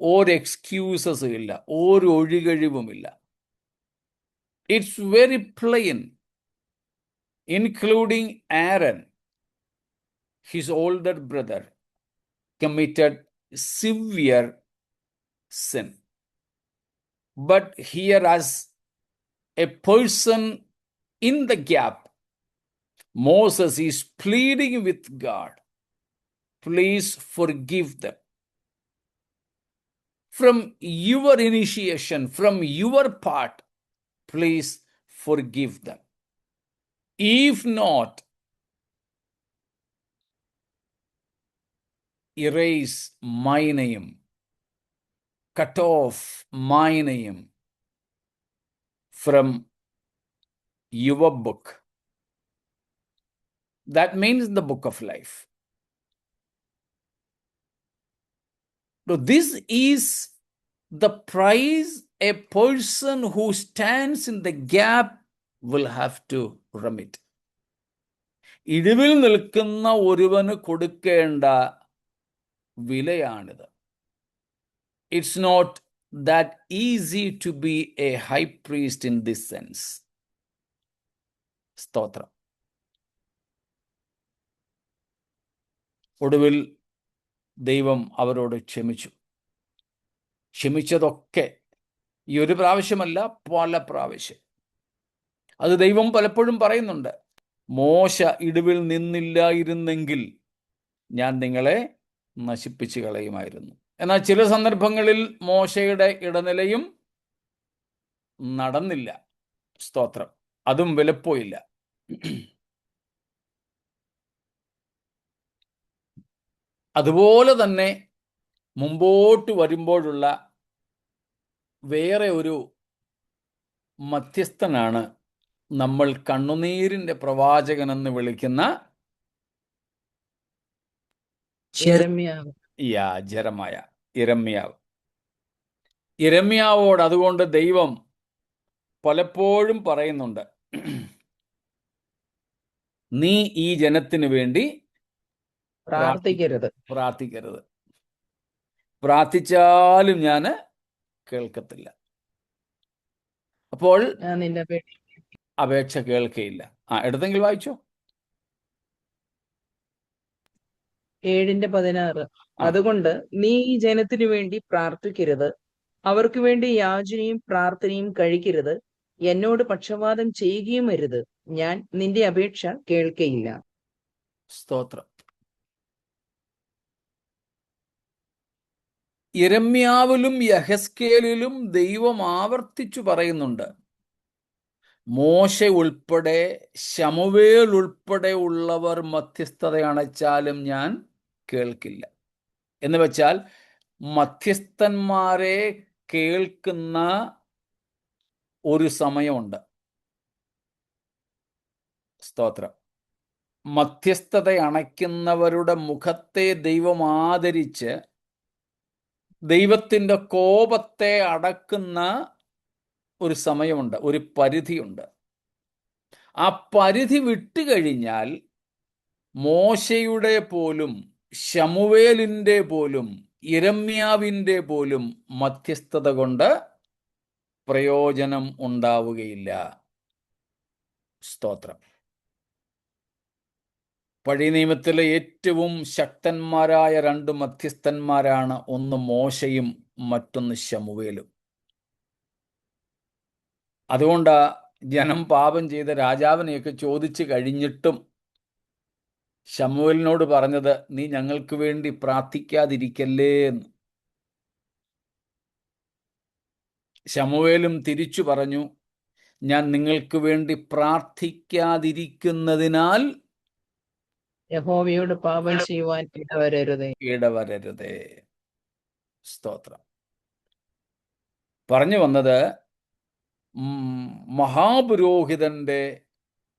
ഒരു എക്സ്ക്യൂസസ് ഇല്ല, ഒരു ഒഴികഴിവുമില്ല. It's very plain, including Aaron, his older brother committed severe sin. But here, as a person in the gap, Moses is pleading with God, please forgive them. From your initiation, from your part, please forgive them. If not, erase my name, cut off my name from your book. That means the book of life. So this is the price a person who stands in the gap will have to remit. ഇടിവിൽ നിൽക്കുന്ന ഒരുവന് കൊടുക്കേണ്ട വിലയാണിത്. It's not that easy to be a high priest in this sense. സ്തോത്രം. ഒടുവിൽ ദൈവം അവരോട് ക്ഷമിച്ചു. ക്ഷമിച്ചതൊക്കെ ഈ ഒരു പ്രാവശ്യമല്ല, പല പ്രാവശ്യം. അത് ദൈവം പലപ്പോഴും പറയുന്നുണ്ട്. മോശ ഇടിവിൽ നിന്നില്ലായിരുന്നെങ്കിൽ ഞാൻ നിങ്ങളെ നശിപ്പിച്ചു കളയുമായിരുന്നു. എന്നാൽ ചില സന്ദർഭങ്ങളിൽ മോശയുടെ ഇടനിലയും നടന്നില്ല. സ്തോത്രം. അതും വിലപ്പോയില്ല. അതുപോലെ തന്നെ മുമ്പോട്ട് വരുമ്പോഴുള്ള വേറെ ഒരു മധ്യസ്ഥനാണ് നമ്മൾ കണ്ണുനീരിൻ്റെ പ്രവാചകനെന്ന് വിളിക്കുന്ന യിരെമ്യാവോട്. അതുകൊണ്ട് ദൈവം പലപ്പോഴും പറയുന്നുണ്ട്, നീ ഈ ജനത്തിന് വേണ്ടി പ്രാർത്ഥിക്കരുത്. പ്രാർത്ഥിച്ചാലും ഞാൻ കേൾക്കത്തില്ല. അപ്പോൾ നിന്റെ അപേക്ഷ കേൾക്കയില്ല. എടുത്തെങ്കിൽ വായിച്ചോ. 7:16. അതുകൊണ്ട് നീ ഈ ജനത്തിനു വേണ്ടി പ്രാർത്ഥിക്കരുത്, അവർക്ക് വേണ്ടി യാചനയും പ്രാർത്ഥനയും കഴിക്കരുത്, എന്നോട് പക്ഷപാതം ചെയ്യുകയും അരുത്, ഞാൻ നിന്റെ അപേക്ഷ കേൾക്കയില്ല. സ്തോത്രം. യിരെമ്യാവിലും യഹെസ്കേലിലും ദൈവം ആവർത്തിച്ചു പറയുന്നുണ്ട്, മോശ ഉൾപ്പെടെ ശമൂവേൽ ഉൾപ്പെടെ ഉള്ളവർ മധ്യസ്ഥത അണച്ചാലും ഞാൻ കേൾക്കില്ല. എന്ന് വെച്ചാൽ മധ്യസ്ഥന്മാരെ കേൾക്കുന്ന ഒരു സമയമുണ്ട്. സ്തോത്രം. മധ്യസ്ഥത അണയ്ക്കുന്നവരുടെ മുഖത്തെ ദൈവം ആദരിച്ച് ദൈവത്തിൻ്റെ കോപത്തെ അടക്കുന്ന ഒരു സമയമുണ്ട്, ഒരു പരിധിയുണ്ട്. ആ പരിധി വിട്ടുകഴിഞ്ഞാൽ മോശയുടെ പോലും ശമൂവേലിൻ്റെ പോലും യിരെമ്യാവിൻ്റെ പോലും മധ്യസ്ഥത കൊണ്ട് പ്രയോജനം ഉണ്ടാവുകയില്ല. സ്തോത്രം. പഴയ നിയമത്തിലെ ഏറ്റവും ശക്തന്മാരായ 2 മധ്യസ്ഥന്മാരാണ്, ഒന്ന് മോശയും മറ്റൊന്ന് ശമൂവേലും. അതുകൊണ്ടാ ജനം പാപം ചെയ്ത രാജാവിനെയൊക്കെ ചോദിച്ചു കഴിഞ്ഞിട്ടും ശമൂവേലിനോട് പറഞ്ഞത്, നീ ഞങ്ങൾക്ക് വേണ്ടി പ്രാർത്ഥിക്കാതിരിക്കല്ലേ എന്ന്. ശമൂവേലും തിരിച്ചു പറഞ്ഞു, ഞാൻ നിങ്ങൾക്ക് വേണ്ടി പ്രാർത്ഥിക്കാതിരിക്കുന്നതിനാൽ യഹോവയോട് പാപം ചെയ്യുവാൻ ഇടവരരുതേ. ഇടവരരുതേ. സ്തോത്രം. പറഞ്ഞു വന്നത് മഹാപുരോഹിതന്റെ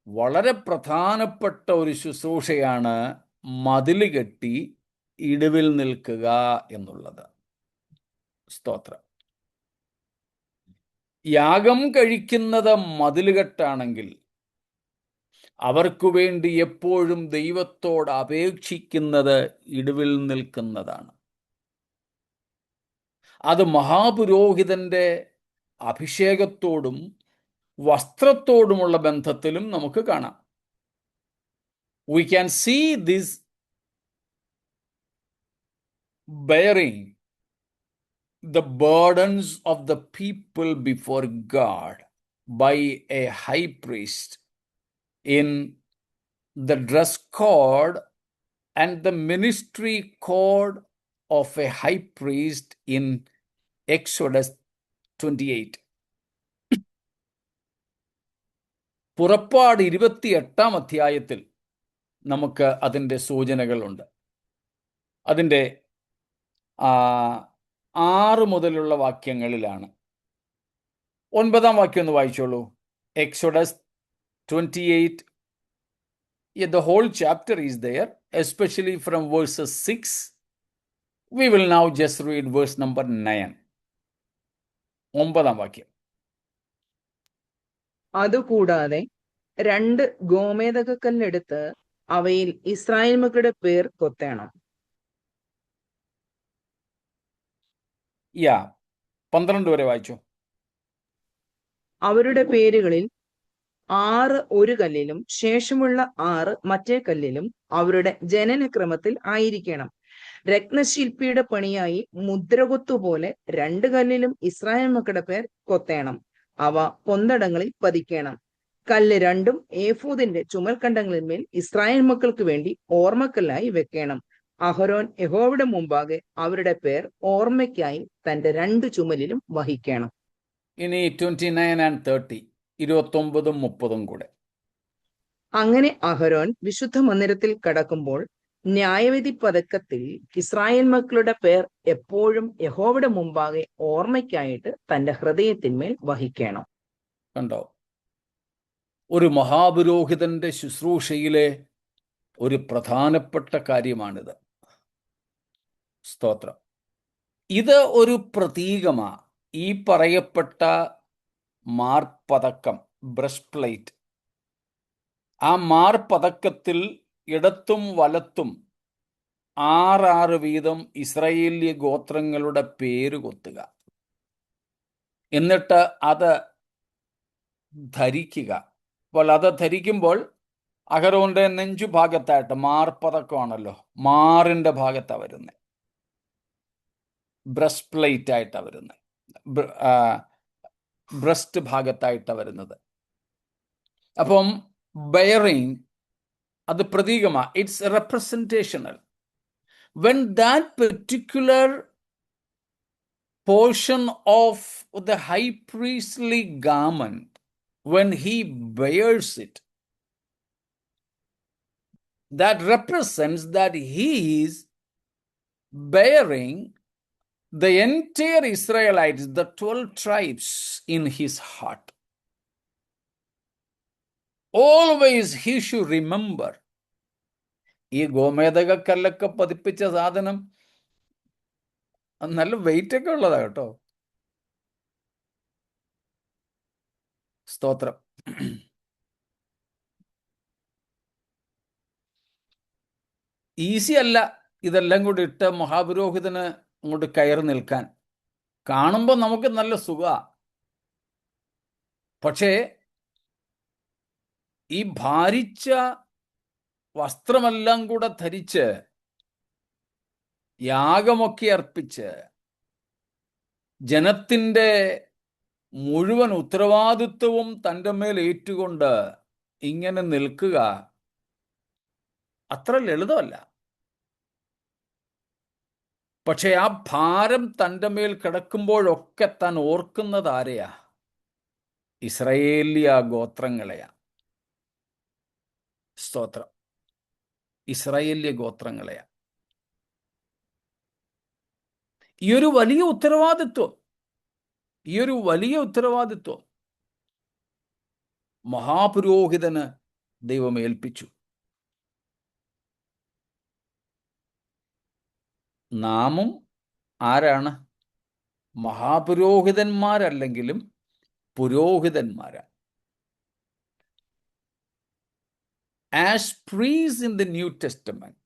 വളരെ പ്രധാനപ്പെട്ട ഒരു ശുശ്രൂഷയാണ് മതിൽ കെട്ടി ഇടിവിൽ നിൽക്കുക എന്നുള്ളത്. സ്തോത്രം. യാഗം കഴിക്കുന്നത് മതിലുകെട്ടാണെങ്കിൽ അവർക്കു വേണ്ടി എപ്പോഴും ദൈവത്തോട് അപേക്ഷിക്കുന്നത് ഇടിവിൽ നിൽക്കുന്നതാണ്. അത് മഹാപുരോഹിതന്റെ അഭിഷേകത്തോടും വസ്ത്രത്തോടുമുള്ള ബന്ധത്തിലും നമുക്ക് കാണാം. We can see this bearing the burdens of the people before God by a high priest in the dress code and the ministry code of a high priest in Exodus 28. പുറപ്പാട് 28-ാം അധ്യായത്തിൽ നമുക്ക് അതിൻ്റെ സൂചനകളുണ്ട്. അതിൻ്റെ 6 മുതലുള്ള വാക്യങ്ങളിലാണ്. 9-ാം വാക്യം ഒന്ന് വായിച്ചോളൂ. Exodus 28. The whole chapter is there, especially from verses 6. We will now just read verse number 9. 9-ാം വാക്യം. അതുകൂടാതെ 2 ഗോമേദകക്കല്ലെടുത്ത് അവയിൽ ഇസ്രായേൽ മക്കളുടെ പേർ കൊത്തേണം. 12 വരെ വായിച്ചു. അവരുടെ പേരുകളിൽ 6 ഒരു കല്ലിലും ശേഷമുള്ള 6 മറ്റേ കല്ലിലും അവരുടെ ജനനക്രമത്തിൽ ആയിരിക്കണം. രത്നശില്പിയുടെ പണിയായി മുദ്രകൊത്തുപോലെ 2 കല്ലിലും ഇസ്രായേൽ മക്കളുടെ പേർ കൊത്തേണം. അവ പൊന്തടങ്ങളിൽ പതിക്കണം. കല്ല് 2ഉം ഏഫോദിന്റെ ചുമൽക്കണ്ടങ്ങളിന്മേൽ ഇസ്രായേൽ മക്കൾക്ക് വേണ്ടി ഓർമ്മക്കല്ലായി വെക്കണം. അഹരോൻ യഹോവയുടെ മുമ്പാകെ അവരുടെ പേർ ഓർമ്മയ്ക്കായി തന്റെ 2 ചുമലിലും വഹിക്കണം. ഇനി 29 and 30, 29ഉം 30ഉം കൂടെ. അങ്ങനെ അഹരോൻ വിശുദ്ധ മന്ദിരത്തിൽ കടക്കുമ്പോൾ ന്യായവിധി പതക്കത്തിൽ ഇസ്രായേൽ മക്കളുടെ പേർ എപ്പോഴും യഹോവയുടെ മുമ്പാകെ ഓർമ്മയ്ക്കായിട്ട് തന്റെ ഹൃദയത്തിന്മേൽ വഹിക്കണം. കണ്ടോ? ഒരു മഹാപുരോഹിതന്റെ ശുശ്രൂഷയിലെ ഒരു പ്രധാനപ്പെട്ട കാര്യമാണിത്. സ്തോത്രം. ഇത് ഒരു പ്രതീകമാ. ഈ പറയപ്പെട്ട മാർപതക്കം, ബ്രസ്റ്റ് പ്ലേറ്റ്, ആ മാർപതക്കത്തിൽ ഇടത്തും വലത്തും 6 വീതം ഇസ്രായേലി ഗോത്രങ്ങളുടെ പേര് കൊത്തുക. എന്നിട്ട് അത് ധരിക്കുക. അപ്പോൾ അത് ധരിക്കുമ്പോൾ അഹരോന്റെ നെഞ്ചുഭാഗത്തായിട്ട്, മാർപതക്കമാണല്ലോ, മാറിന്റെ ഭാഗത്താണ് വരുന്നത്, ബ്രസ്റ്റ് പ്ലേറ്റ് ആയിട്ടാണ് വരുന്നത്, ബ്രസ്റ്റ് ഭാഗത്തായിട്ടാണ് വരുന്നത്. അപ്പം ബെയറിങ് അത് പ്രതീകമാണ്. It's representational. When that particular portion of the high priestly garment, when he bears it, that represents that he is bearing the entire Israelites, the 12 tribes, in his heart. Always he should remember. ഈ ഗോമേദകക്കല്ലൊക്കെ പതിപ്പിച്ച സാധനം നല്ല wait ഒക്കെ ഉള്ളതാ കേട്ടോ. സ്തോത്രം. Easy അല്ല ഇതെല്ലാം കൂടി ഇട്ട് മഹാപുരോഹിതന് അങ്ങോട്ട് കയറി നിൽക്കാൻ. കാണുമ്പോൾ നമുക്ക് നല്ല സുഖ. പക്ഷേ ഈ ഭാരിച്ച വസ്ത്രമെല്ലാം കൂടെ ധരിച്ച് യാഗമൊക്കെ അർപ്പിച്ച് ജനത്തിൻ്റെ മുഴുവൻ ഉത്തരവാദിത്വവും തൻ്റെ മേൽ ഏറ്റുകൊണ്ട് ഇങ്ങനെ നിൽക്കുക അത്ര ലളിതമല്ല. പക്ഷെ ആ ഭാരം തൻ്റെ മേൽ കിടക്കുമ്പോഴൊക്കെ താൻ ഓർക്കുന്നത് ആരെയാ? ഇസ്രായേലിയ ഗോത്രങ്ങളെയാ. സ്തോത്രം. ഇസ്രായേലിയ ഗോത്രങ്ങളെയാ. ഈ ഒരു വലിയ ഉത്തരവാദിത്വം മഹാപുരോഹിതന് ദൈവം ഏൽപ്പിച്ചു. നാമും ആരാണ്? മഹാപുരോഹിതന്മാരല്ലെങ്കിലും പുരോഹിതന്മാരാണ്. As priests in the New Testament,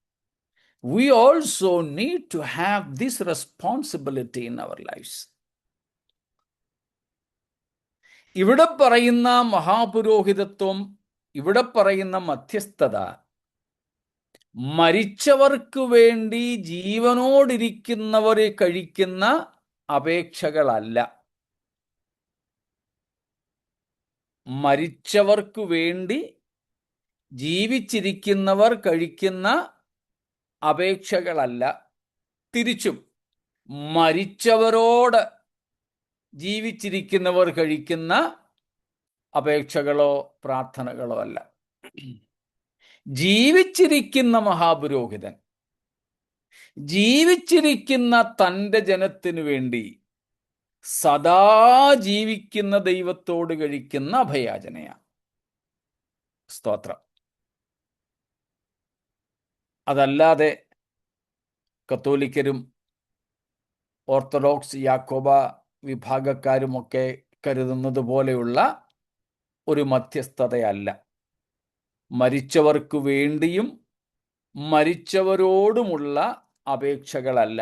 we also need to have this responsibility in our lives. ഇവിടെ പറയുന്ന മഹാപുരോഹിതത്വം, ഇവിടെ പറയുന്ന മധ്യസ്ഥത മരിച്ചവർക്ക് വേണ്ടി ജീവനോടിരിക്കുന്നവരെ കഴിക്കുന്ന അപേക്ഷകളല്ല. മരിച്ചവർക്ക് വേണ്ടി ജീവിച്ചിരിക്കുന്നവർ കഴിക്കുന്ന അപേക്ഷകളല്ല. തിരിച്ചും മരിച്ചവരോട് ജീവിച്ചിരിക്കുന്നവർ കഴിക്കുന്ന അപേക്ഷകളോ പ്രാർത്ഥനകളോ അല്ല. ജീവിച്ചിരിക്കുന്ന മഹാപുരോഹിതൻ ജീവിച്ചിരിക്കുന്ന തൻ്റെ ജനത്തിനു വേണ്ടി സദാ ജീവിക്കുന്ന ദൈവത്തോട് കഴിക്കുന്ന അഭയാചനയാണ്. സ്തോത്രം. അതല്ലാതെ കത്തോലിക്കരും ഓർത്തഡോക്സ് യാക്കോബ വിഭാഗക്കാരുമൊക്കെ കരുതുന്നത് പോലെയുള്ള ഒരു മധ്യസ്ഥതയല്ല. മരിച്ചവർക്ക് വേണ്ടിയും മരിച്ചവരോടുമുള്ള അപേക്ഷകളല്ല.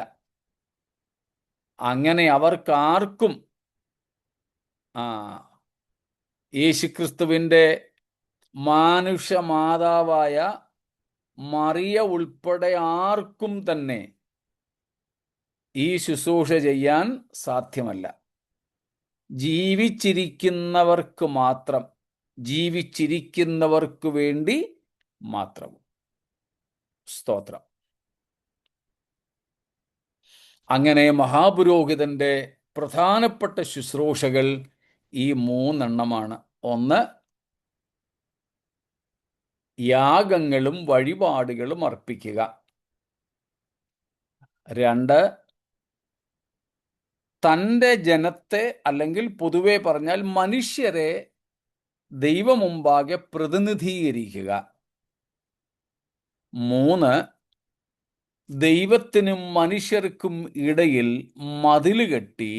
അങ്ങനെ അവർക്കാർക്കും യേശുക്രിസ്തുവിൻ്റെ മാനുഷമാതാവായ മറിയ ഉൾപ്പെടെ ആർക്കും തന്നെ ഈ ശുശ്രൂഷ ചെയ്യാൻ സാധ്യമല്ല. ജീവിച്ചിരിക്കുന്നവർക്ക് മാത്രം, ജീവിച്ചിരിക്കുന്നവർക്ക് വേണ്ടി മാത്രം. സ്തോത്രം. അങ്ങനെ മഹാപുരോഹിതന്റെ പ്രധാനപ്പെട്ട ശുശ്രൂഷകൾ ഈ 3 എണ്ണമാണ്. 1, യാഗങ്ങളും വഴിപാടുകളും അർപ്പിക്കുക. 2, തൻ്റെ ജനത്തെ, അല്ലെങ്കിൽ പൊതുവെ പറഞ്ഞാൽ മനുഷ്യരെ ദൈവമുമ്പാകെ പ്രതിനിധീകരിക്കുക. 3, ദൈവത്തിനും മനുഷ്യർക്കും ഇടയിൽ മതില് കെട്ടി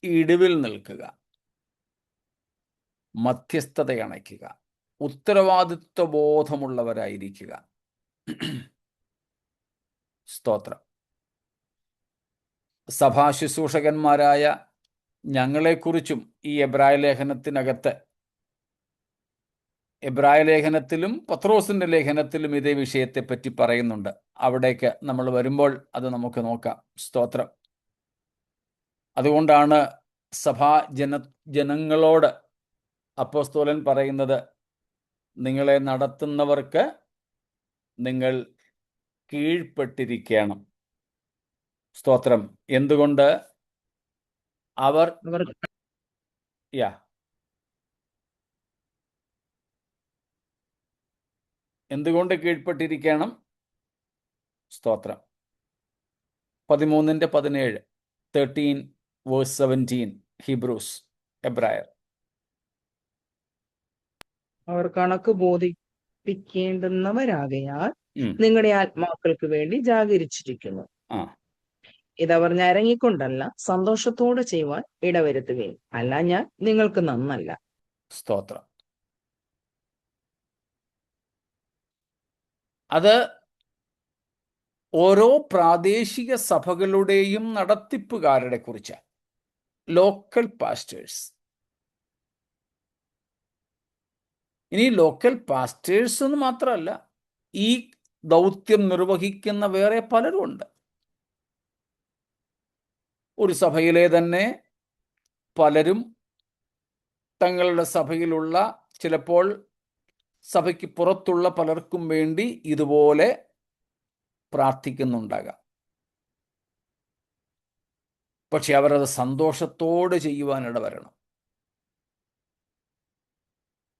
ഇടിവിൽ നിൽക്കുക, മധ്യസ്ഥത അണയ്ക്കുക, ഉത്തരവാദിത്വ ബോധമുള്ളവരായിരിക്കുക. സ്തോത്രം. സഭാ ശുശ്രൂഷകന്മാരായ ഞങ്ങളെക്കുറിച്ചും ഈ എബ്രായ ലേഖനത്തിനകത്ത്, എബ്രായ ലേഖനത്തിലും പത്രോസിന്റെ ലേഖനത്തിലും ഇതേ വിഷയത്തെപ്പറ്റി പറയുന്നുണ്ട്. അവിടേക്ക് നമ്മൾ വരുമ്പോൾ അത് നമുക്ക് നോക്കാം. സ്തോത്രം. അതുകൊണ്ടാണ് സഭാ ജനങ്ങളോട് അപ്പോസ്തലൻ പറയുന്നത്, നിങ്ങളെ നടത്തുന്നവർക്ക് നിങ്ങൾ കീഴ്പ്പെട്ടിരിക്കണം. സ്തോത്രം. എന്തുകൊണ്ട്? അവർ എന്തുകൊണ്ട് കീഴ്പ്പെട്ടിരിക്കണം? സ്തോത്രം. 13:17, 13:17 ഹീബ്രൂസ്, എബ്രായർ. അവർ കണക്ക് ബോധിപ്പിക്കേണ്ടുന്നവരാകയാൽ നിങ്ങളുടെ ആത്മാക്കൾക്ക് വേണ്ടി ജാഗരിച്ചിരിക്കുന്നു. ഇതവർ ഞരങ്ങിക്കൊണ്ടല്ല, സന്തോഷത്തോടെ ചെയ്യുവാൻ ഇടവരുത്തുകയും, അല്ല ഞാൻ നിങ്ങൾക്ക് നന്നല്ല. സ്തോത്രം. അത് ഓരോ പ്രാദേശിക സഭകളുടെയും നടത്തിപ്പുകാരുടെ കുറിച്ച്, ലോക്കൽ പാസ്റ്റേഴ്സ്. ഇനി ലോക്കൽ പാസ്റ്റേഴ്സ് എന്ന് മാത്രമല്ല, ഈ ദൗത്യം നിർവഹിക്കുന്ന വേറെ പലരും ഉണ്ട്. ഒരു സഭയിലെ തന്നെ പലരും തങ്ങളുടെ സഭയിലുള്ള, ചിലപ്പോൾ സഭയ്ക്ക് പുറത്തുള്ള പലർക്കും വേണ്ടി ഇതുപോലെ പ്രാർത്ഥിക്കുന്നുണ്ടാകാം. പക്ഷെ അവരത് സന്തോഷത്തോടെ ചെയ്യുവാനിട വരണം.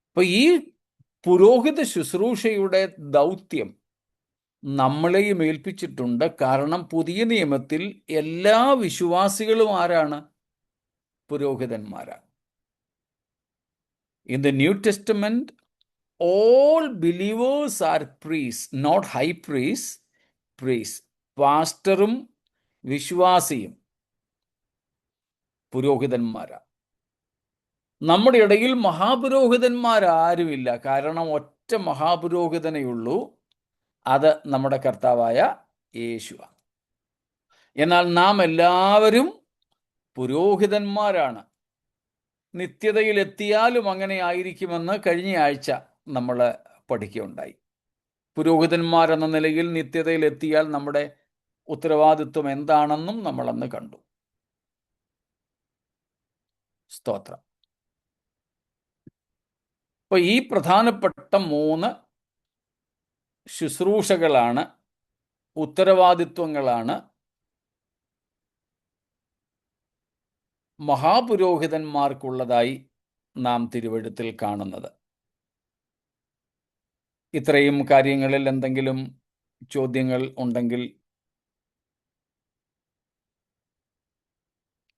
അപ്പൊ ഈ പുരോഹിത ശുശ്രൂഷയുടെ ദൗത്യം നമ്മളെയും ഏൽപ്പിച്ചിട്ടുണ്ട്. കാരണം പുതിയ നിയമത്തിൽ എല്ലാ വിശ്വാസികളും ആരാണ്? പുരോഹിതന്മാരാണ്. In the New Testament all believers are priests, not high priests, priests. പാസ്റ്ററും വിശ്വാസിയും പുരോഹിതന്മാരാണ്. നമ്മുടെ ഇടയിൽ മഹാപുരോഹിതന്മാരാരുമില്ല. കാരണം ഒറ്റ മഹാപുരോഹിതനേയുള്ളൂ, അത് നമ്മുടെ കർത്താവായ യേശുവാണ്. എന്നാൽ നാം എല്ലാവരും പുരോഹിതന്മാരാണ്. നിത്യതയിൽ എത്തിയാലും അങ്ങനെ ആയിരിക്കുമെന്ന് കഴിഞ്ഞ ആഴ്ച നമ്മൾ പഠിക്കുകയുണ്ടായി. പുരോഹിതന്മാരെന്ന നിലയിൽ നിത്യതയിൽ എത്തിയാൽ നമ്മുടെ ഉത്തരവാദിത്വം എന്താണെന്നും നമ്മൾ അന്ന് കണ്ടു. സ്തോത്രം. അപ്പൊ ഈ പ്രധാനപ്പെട്ട 3 ശുശ്രൂഷകളാണ്, ഉത്തരവാദിത്വങ്ങളാണ് മഹാപുരോഹിതന്മാർക്കുള്ളതായി നാം തിരുവെഴുത്തിൽ കാണുന്നത്. ഇത്രയും കാര്യങ്ങളിൽ എന്തെങ്കിലും ചോദ്യങ്ങൾ ഉണ്ടെങ്കിൽ,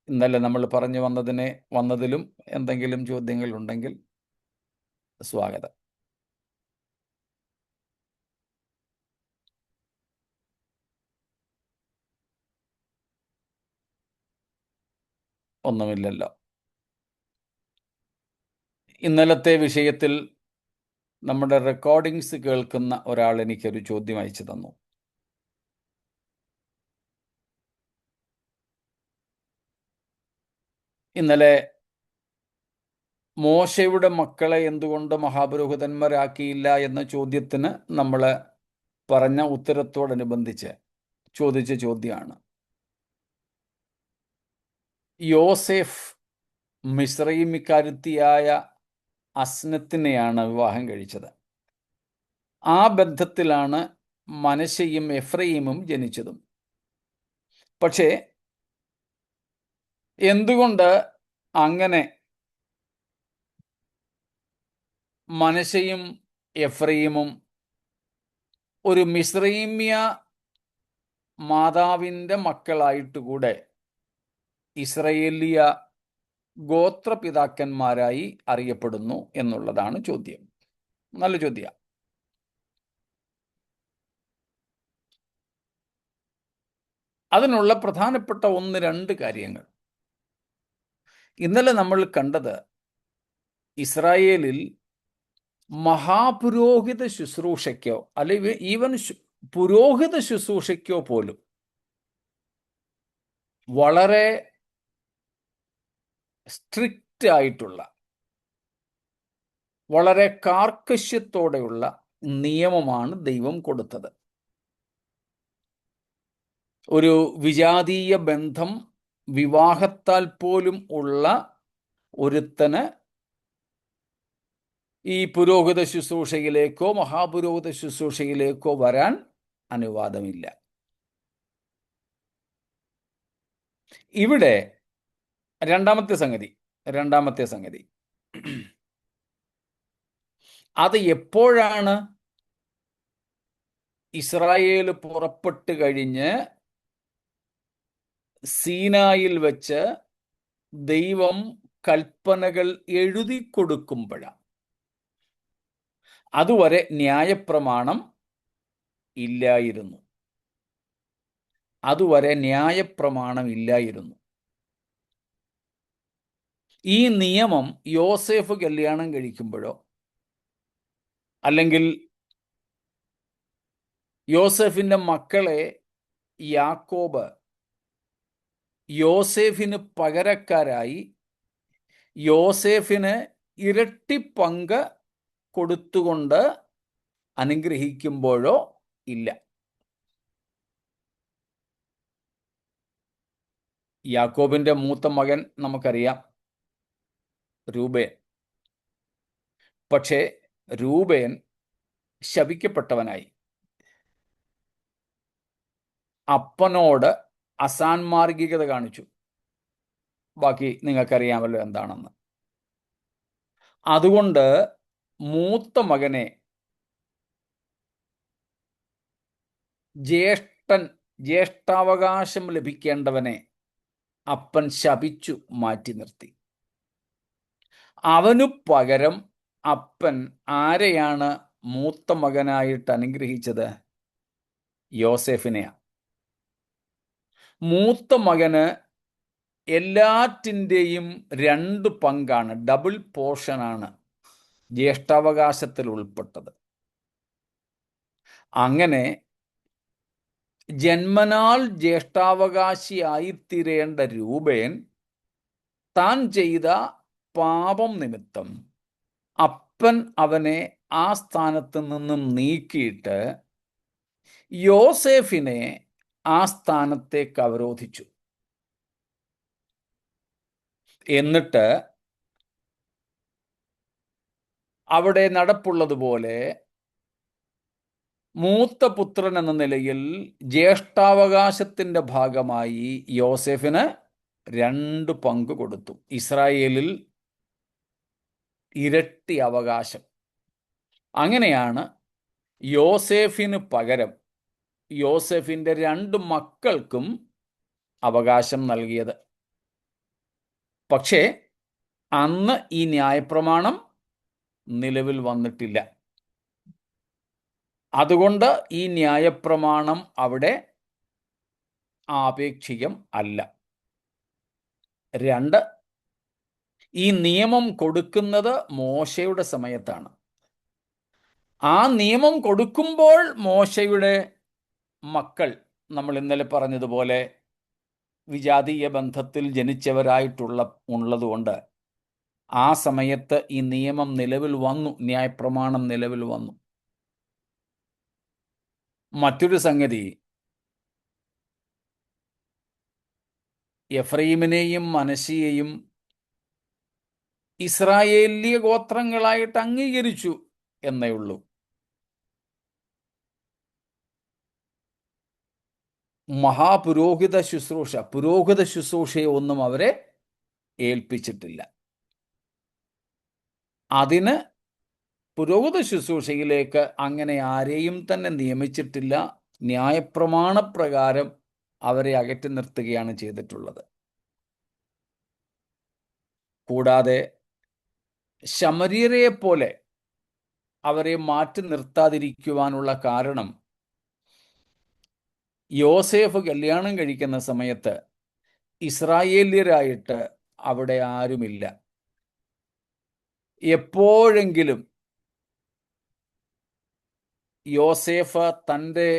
ഇന്നലെ നമ്മൾ പറഞ്ഞു വന്നതിലും എന്തെങ്കിലും ചോദ്യങ്ങൾ ഉണ്ടെങ്കിൽ സ്വാഗതം. ഒന്നുമില്ലല്ലോ. ഇന്നലത്തെ വിഷയത്തിൽ നമ്മുടെ റെക്കോർഡിങ്സ് കേൾക്കുന്ന ഒരാൾ എനിക്കൊരു ചോദ്യം അയച്ചു തന്നു. ഇന്നലെ മോശയുടെ മക്കളെ എന്തുകൊണ്ട് മഹാപുരോഹിതന്മാരാക്കിയില്ല എന്ന ചോദ്യത്തിന് നമ്മൾ പറഞ്ഞ ഉത്തരത്തോടനുബന്ധിച്ച് ചോദിച്ച ചോദ്യമാണ്. യോസേഫ് മിസ്രയീമിക്കാരത്തിയായ അസ്നത്തിനെയാണ് വിവാഹം കഴിച്ചത്. ആ ബന്ധത്തിലാണ് മനശ്ശെയും എഫ്രയീമും ജനിച്ചതും. പക്ഷേ എന്തുകൊണ്ട് അങ്ങനെ മനശ്ശെയും എഫ്രയീമും ഒരു മിസ്രയീമ്യ മാതാവിൻ്റെ മക്കളായിട്ടുകൂടെ ഇസ്രയേലിയ ഗോത്രപിതാക്കന്മാരായി അറിയപ്പെടുന്നു എന്നുള്ളതാണ് ചോദ്യം. നല്ല ചോദ്യം. അതിനുള്ള പ്രധാനപ്പെട്ട 1-2 കാര്യങ്ങൾ. ഇന്നലെ നമ്മൾ കണ്ടത് ഇസ്രായേലിൽ മഹാപുരോഹിത ശുശ്രൂഷയ്ക്കോ അല്ലെങ്കിൽ ഈവൻ പുരോഹിത ശുശ്രൂഷയ്ക്കോ പോലും വളരെ സ്ട്രിക്റ്റ് ആയിട്ടുള്ള, വളരെ കാർക്കശ്യത്തോടെയുള്ള നിയമമാണ് ദൈവം കൊടുത്തത്. ഒരു വിജാതീയ ബന്ധം വിവാഹത്താൽ പോലും ഉള്ള ഒരുത്തന് ഈ പുരോഹിത ശുശ്രൂഷയിലേക്കോ മഹാപുരോഹിത ശുശ്രൂഷയിലേക്കോ വരാൻ അനുവാദമില്ല. ഇവിടെ രണ്ടാമത്തെ സംഗതി അത് എപ്പോഴാണ് ഇസ്രായേൽ പുറപ്പെട്ട് കഴിഞ്ഞ് സീനായിൽ വെച്ച് ദൈവം കൽപ്പനകൾ എഴുതി കൊടുക്കുമ്പോഴാണ്. അതുവരെ ന്യായപ്രമാണം ഇല്ലായിരുന്നു. ഈ നിയമം യോസേഫ് കല്യാണം കഴിക്കുമ്പോഴോ അല്ലെങ്കിൽ യോസേഫിൻ്റെ മക്കളെ യാക്കോബ് യോസേഫിന് പകരക്കാരായി യോസേഫിന് ഇരട്ടി പങ്ക് കൊടുത്തുകൊണ്ട് അനുഗ്രഹിക്കുമ്പോഴോ ഇല്ല. യാക്കോബിൻ്റെ മൂത്ത മകൻ നമുക്കറിയാം, രൂബേൻ. പക്ഷേ രൂബേൻ ശപിക്കപ്പെട്ടവനായി. അപ്പനോട് അസാൻമാർഗികത കാണിച്ചു. ബാക്കി നിങ്ങൾക്കറിയാമല്ലോ എന്താണെന്ന്. അതുകൊണ്ട് മൂത്ത മകനെ ജ്യേഷ്ഠാവകാശം ലഭിക്കേണ്ടവനെ അപ്പൻ ശപിച്ചു മാറ്റി നിർത്തി. അവനു പകരം അപ്പൻ ആരെയാണ് മൂത്ത മകനായിട്ട് അനുഗ്രഹിച്ചത്? യോസേഫിനെയാണ്. മൂത്ത മകന് എല്ലാറ്റിൻ്റെയും 2 പങ്കാണ്, ഡബിൾ പോർഷനാണ് ജ്യേഷ്ഠാവകാശത്തിൽ ഉൾപ്പെട്ടത്. അങ്ങനെ ജന്മനാൽ ജ്യേഷ്ഠാവകാശിയായിത്തീരേണ്ട രൂപേൻ താൻ ചെയ്ത പാപം നിമിത്തം അപ്പൻ അവനെ ആ സ്ഥാനത്ത് നിന്നും നീക്കിയിട്ട് യോസേഫിനെ ആ സ്ഥാനത്തേക്ക് അവരോധിച്ചു. എന്നിട്ട് അവിടെ നടപ്പുള്ളതുപോലെ മൂത്ത പുത്രൻ എന്ന നിലയിൽ ജ്യേഷ്ഠാവകാശത്തിൻ്റെ ഭാഗമായി യോസേഫിന് 2 പങ്ക് കൊടുത്തു. ഇസ്രായേലിൽ ഇരട്ടി അവകാശം. അങ്ങനെയാണ് യോസേഫിന് പകരം യോസേഫിൻ്റെ 2 മക്കൾക്കും അവകാശം നൽകിയത്. പക്ഷേ അന്ന് ഈ ന്യായപ്രമാണം നിലവിൽ വന്നിട്ടില്ല. അതുകൊണ്ട് ഈ ന്യായപ്രമാണം അവിടെ ആപേക്ഷികം അല്ല. 2, ഈ നിയമം കൊടുക്കുന്നത് മോശയുടെ സമയത്താണ്. ആ നിയമം കൊടുക്കുമ്പോൾ മോശയുടെ മക്കൾ, നമ്മൾ ഇന്നലെ പറഞ്ഞതുപോലെ വിജാതീയ ബന്ധത്തിൽ ഉള്ളതുകൊണ്ട് ആ സമയത്ത് ഈ നിയമം നിലവിൽ വന്നു, ന്യായപ്രമാണം നിലവിൽ വന്നു. മറ്റൊരു സംഗതി, എഫ്രൈമിനെയും മനശ്ശെയെയും ഇസ്രായേലിയ ഗോത്രങ്ങളായിട്ട് അംഗീകരിച്ചു എന്നേ ഉള്ളൂ. പുരോഹിത ശുശ്രൂഷയെ ഒന്നും അവരെ ഏൽപ്പിച്ചിട്ടില്ല. അതിന് പുരോഹിത ശുശ്രൂഷയിലേക്ക് അങ്ങനെ ആരെയും തന്നെ നിയമിച്ചിട്ടില്ല. ന്യായപ്രമാണപ്രകാരം അവരെ അകറ്റി നിർത്തുകയാണ് ചെയ്തിട്ടുള്ളത്. കൂടാതെ ശമര്യരെ പോലെ അവരെ മാറ്റി നിർത്താതിരിക്കുവാനുള്ള കാരണം, യോസേഫ് കല്യാണം കഴിക്കുന്ന സമയത്ത് ഇസ്രായേല്യരായിട്ട് അവിടെ ആരുമില്ല. എപ്പോഴെങ്കിലും യോസേഫ് തൻ്റെ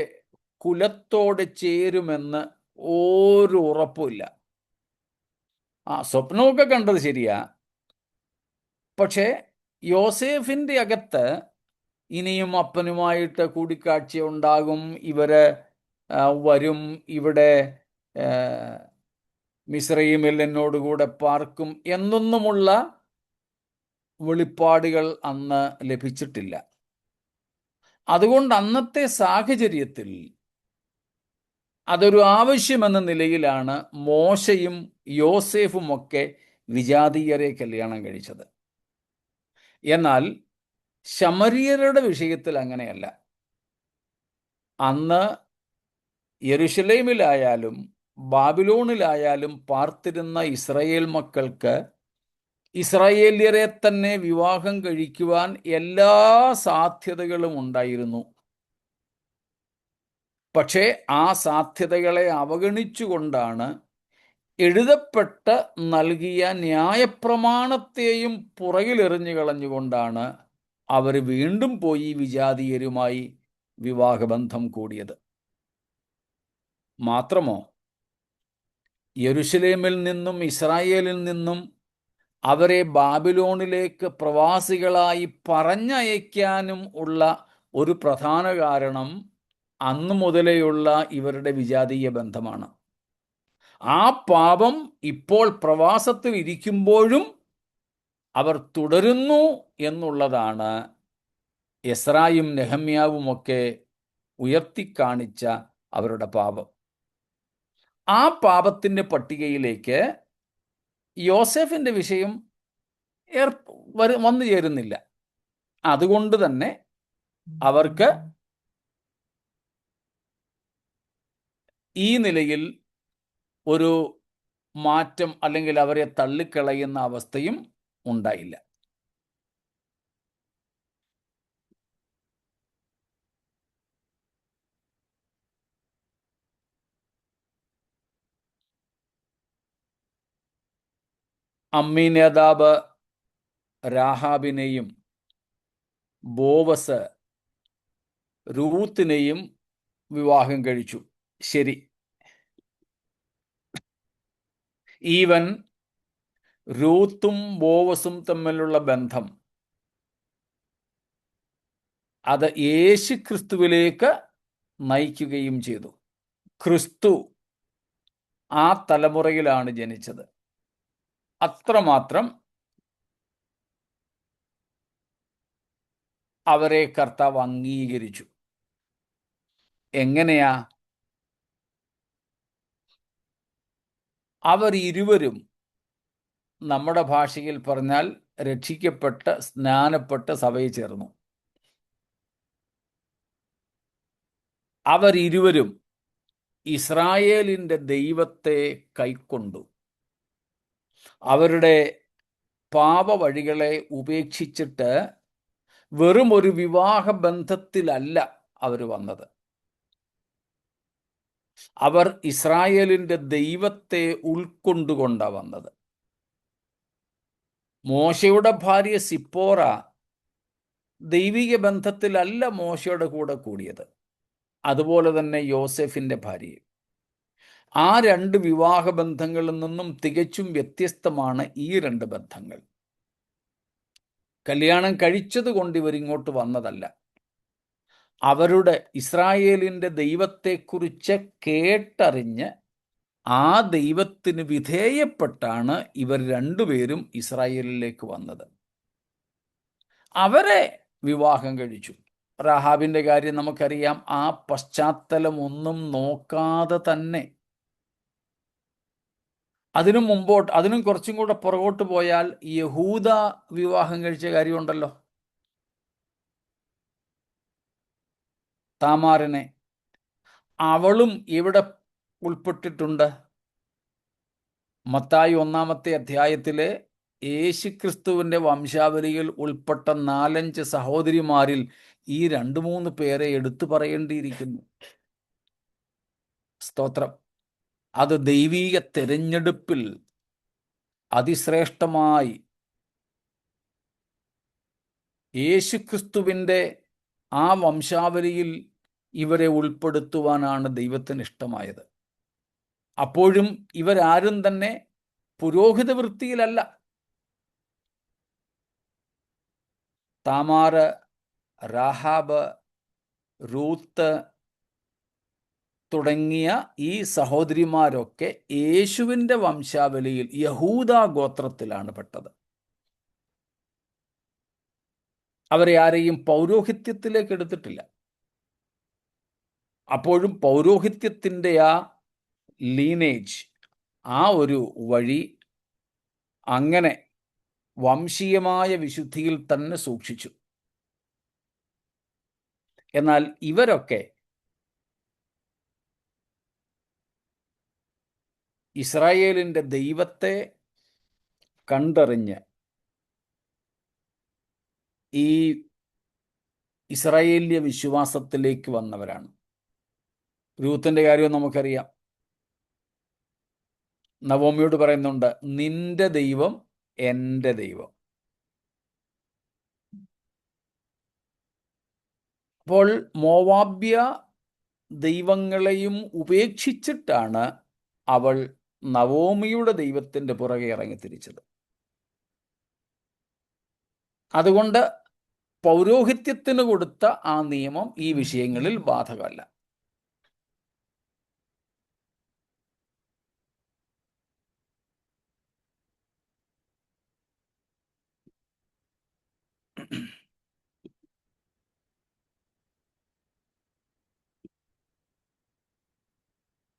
കുലത്തോട് ചേരുമെന്ന് ഒരു ഉറപ്പുമില്ല. സ്വപ്നമൊക്കെ കണ്ടത് ശരിയാ, പക്ഷേ യോസേഫിൻ്റെ അകത്ത് ഇനിയും അപ്പനുമായിട്ട് കൂടിക്കാഴ്ച ഉണ്ടാകും, ഇവര് വരും, ഇവിടെ മിസ്രയീമിൽ എന്നോടുകൂടെ പാർക്കും എന്നൊന്നുമുള്ള വെളിപ്പാടുകൾ അന്ന് ലഭിച്ചിട്ടില്ല. അതുകൊണ്ട് അന്നത്തെ സാഹചര്യത്തിൽ അതൊരു ആവശ്യമെന്ന നിലയിലാണ് മോശയും യോസേഫും ഒക്കെ വിജാതീയരെ കല്യാണം കഴിച്ചത്. എന്നാൽ ശമര്യരുടെ വിഷയത്തിൽ അങ്ങനെയല്ല. അന്ന് യെരുശലേമിലായാലും ബാബിലോണിലായാലും പാർത്തിരുന്ന ഇസ്രായേൽ മക്കൾക്ക് ഇസ്രായേല്യരെ തന്നെ വിവാഹം കഴിക്കുവാൻ എല്ലാ സാധ്യതകളും ഉണ്ടായിരുന്നു. പക്ഷേ ആ സാധ്യതകളെ അവഗണിച്ചുകൊണ്ടാണ് എഴുതപ്പെട്ട് നൽകിയ ന്യായപ്രമാണത്തെയും പുറകിലെറിഞ്ഞു കളഞ്ഞുകൊണ്ടാണ് അവർ വീണ്ടും പോയി വിജാതീയരുമായി വിവാഹബന്ധം കൂടിയത്. മാത്രമോ, യെരുശലേമിൽ നിന്നും ഇസ്രായേലിൽ നിന്നും അവരെ ബാബിലോണിലേക്ക് പ്രവാസികളായി പറഞ്ഞയക്കാനും ഉള്ള ഒരു പ്രധാന കാരണം അന്നു മുതലേയുള്ള ഇവരുടെ വിജാതീയ ബന്ധമാണ്. ആ പാപം ഇപ്പോൾ പ്രവാസത്തിൽ ഇരിക്കുമ്പോഴും അവർ തുടരുന്നു എന്നുള്ളതാണ് എസ്രായും നെഹമ്യാവുമൊക്കെ ഉയർത്തിക്കാണിച്ച അവരുടെ പാപം. ആ പാപത്തിൻ്റെ പട്ടികയിലേക്ക് യോസേഫിൻ്റെ വിഷയം വന്നു ചേരുന്നില്ല. അതുകൊണ്ട് തന്നെ അവർക്ക് ഈ നിലയിൽ ഒരു മാറ്റം അല്ലെങ്കിൽ അവരെ തള്ളിക്കളയുന്ന അവസ്ഥയും ഉണ്ടായില്ല. അമ്മീനേദാബ് രാഹാബിനെയും ബോവസ് രൂത്തിനെയും വിവാഹം കഴിച്ചു. ശരി, ഈവൻ രൂത്തും ബോവസും തമ്മിലുള്ള ബന്ധം അത് യേശു ക്രിസ്തുവിലേക്ക് നയിക്കുകയും ചെയ്തു. ക്രിസ്തു ആ തലമുറയിലാണ് ജനിച്ചത്. അത്രമാത്രം അവരെ കർത്താവ് അംഗീകരിച്ചു. എങ്ങനെയാ? അവർ ഇരുവരും നമ്മുടെ ഭാഷയിൽ പറഞ്ഞാൽ രക്ഷിക്കപ്പെട്ട് സ്നാനപ്പെട്ട് സഭയിൽ ചേർന്നു. അവരിരുവരും ഇസ്രായേലിൻ്റെ ദൈവത്തെ കൈക്കൊണ്ടു. അവരുടെ പാപവഴികളെ ഉപേക്ഷിച്ചിട്ട് വെറും ഒരു വിവാഹ ബന്ധത്തിലല്ല അവർ വന്നത്. അവർ ഇസ്രായേലിൻ്റെ ദൈവത്തെ ഉൾക്കൊണ്ടുകൊണ്ടാണ് വന്നത്. മോശയുടെ ഭാര്യ സിപ്പോറ ദൈവിക ബന്ധത്തിലല്ല മോശയുടെ കൂടെ കൂടിയത്. അതുപോലെ തന്നെ യോസെഫിൻ്റെ ഭാര്യ. ആ രണ്ട് വിവാഹ ബന്ധങ്ങളിൽ നിന്നും തികച്ചും വ്യത്യസ്തമാണ് ഈ രണ്ട് ബന്ധങ്ങൾ. കല്യാണം കഴിച്ചത് കൊണ്ട് ഇവരിങ്ങോട്ട് വന്നതല്ല. അവരുടെ ഇസ്രായേലിൻ്റെ ദൈവത്തെക്കുറിച്ച് കേട്ടറിഞ്ഞ് ആ ദൈവത്തിന് വിധേയപ്പെട്ടാണ് ഇവർ രണ്ടുപേരും ഇസ്രായേലിലേക്ക് വന്നത്. അവരെ വിവാഹം കഴിച്ചു. രാഹാബിൻ്റെ കാര്യം നമുക്കറിയാം. ആ പശ്ചാത്തലം ഒന്നും നോക്കാതെ തന്നെ അതിനും കുറച്ചും കൂടെ പുറകോട്ട് പോയാൽ യഹൂദ വിവാഹം കഴിച്ച കാര്യമുണ്ടല്ലോ, താമാറിനെ. അവളും ഇവിടെ ഉൾപ്പെട്ടിട്ടുണ്ട്. മത്തായി 1-ാമത്തെ അധ്യായത്തിലെ യേശുക്രിസ്തുവിൻ്റെ വംശാവലിയിൽ ഉൾപ്പെട്ട 4-5 സഹോദരിമാരിൽ ഈ 2-3 പേരെ എടുത്തു പറയേണ്ടിയിരിക്കുന്നു. സ്തോത്രം. അത് ദൈവീക തിരഞ്ഞെടുപ്പിൽ അതിശ്രേഷ്ഠമായി യേശുക്രിസ്തുവിൻ്റെ ആ വംശാവലിയിൽ ഇവരെ ഉൾപ്പെടുത്തുവാനാണ് ദൈവത്തിന് ഇഷ്ടമായത്. അപ്പോഴും ഇവരാരും തന്നെ പുരോഹിത വൃത്തിയിലല്ല. താമാറ്, രാഹാബ്, രൂത്ത് തുടങ്ങിയ ഈ സഹോദരിമാരൊക്കെ യേശുവിൻ്റെ വംശാവലിയിൽ യഹൂദ ഗോത്രത്തിലാണ് പെട്ടത്. അവരെ ആരെയും പൗരോഹിത്യത്തിലേക്ക് എടുത്തിട്ടില്ല. അപ്പോഴും പൗരോഹിത്യത്തിൻ്റെ ആ ലീനേജ്, ആ ഒരു വഴി അങ്ങനെ വംശീയമായ വിശുദ്ധിയിൽ തന്നെ സൂക്ഷിച്ചു. എന്നാൽ ഇവരൊക്കെ ഇസ്രായേലിൻ്റെ ദൈവത്തെ കണ്ടറിഞ്ഞ് ഈ ഇസ്രായേലിയ വിശ്വാസത്തിലേക്ക് വന്നവരാണ്. രൂത്തിൻ്റെ കാര്യം നമുക്കറിയാം. നവോമിയോട് പറയുന്നുണ്ട്, നിന്റെ ദൈവം എൻ്റെ ദൈവം. അപ്പോൾ മോവാബ്യ ദൈവങ്ങളെയും ഉപേക്ഷിച്ചിട്ടാണ് അവൾ നവോമിയുടെ ദൈവത്തിൻ്റെ പുറകെ ഇറങ്ങിത്തിരിച്ചത്. അതുകൊണ്ട് പൗരോഹിത്യത്തിന് കൊടുത്ത ആ നിയമം ഈ വിഷയങ്ങളിൽ ബാധകമല്ല.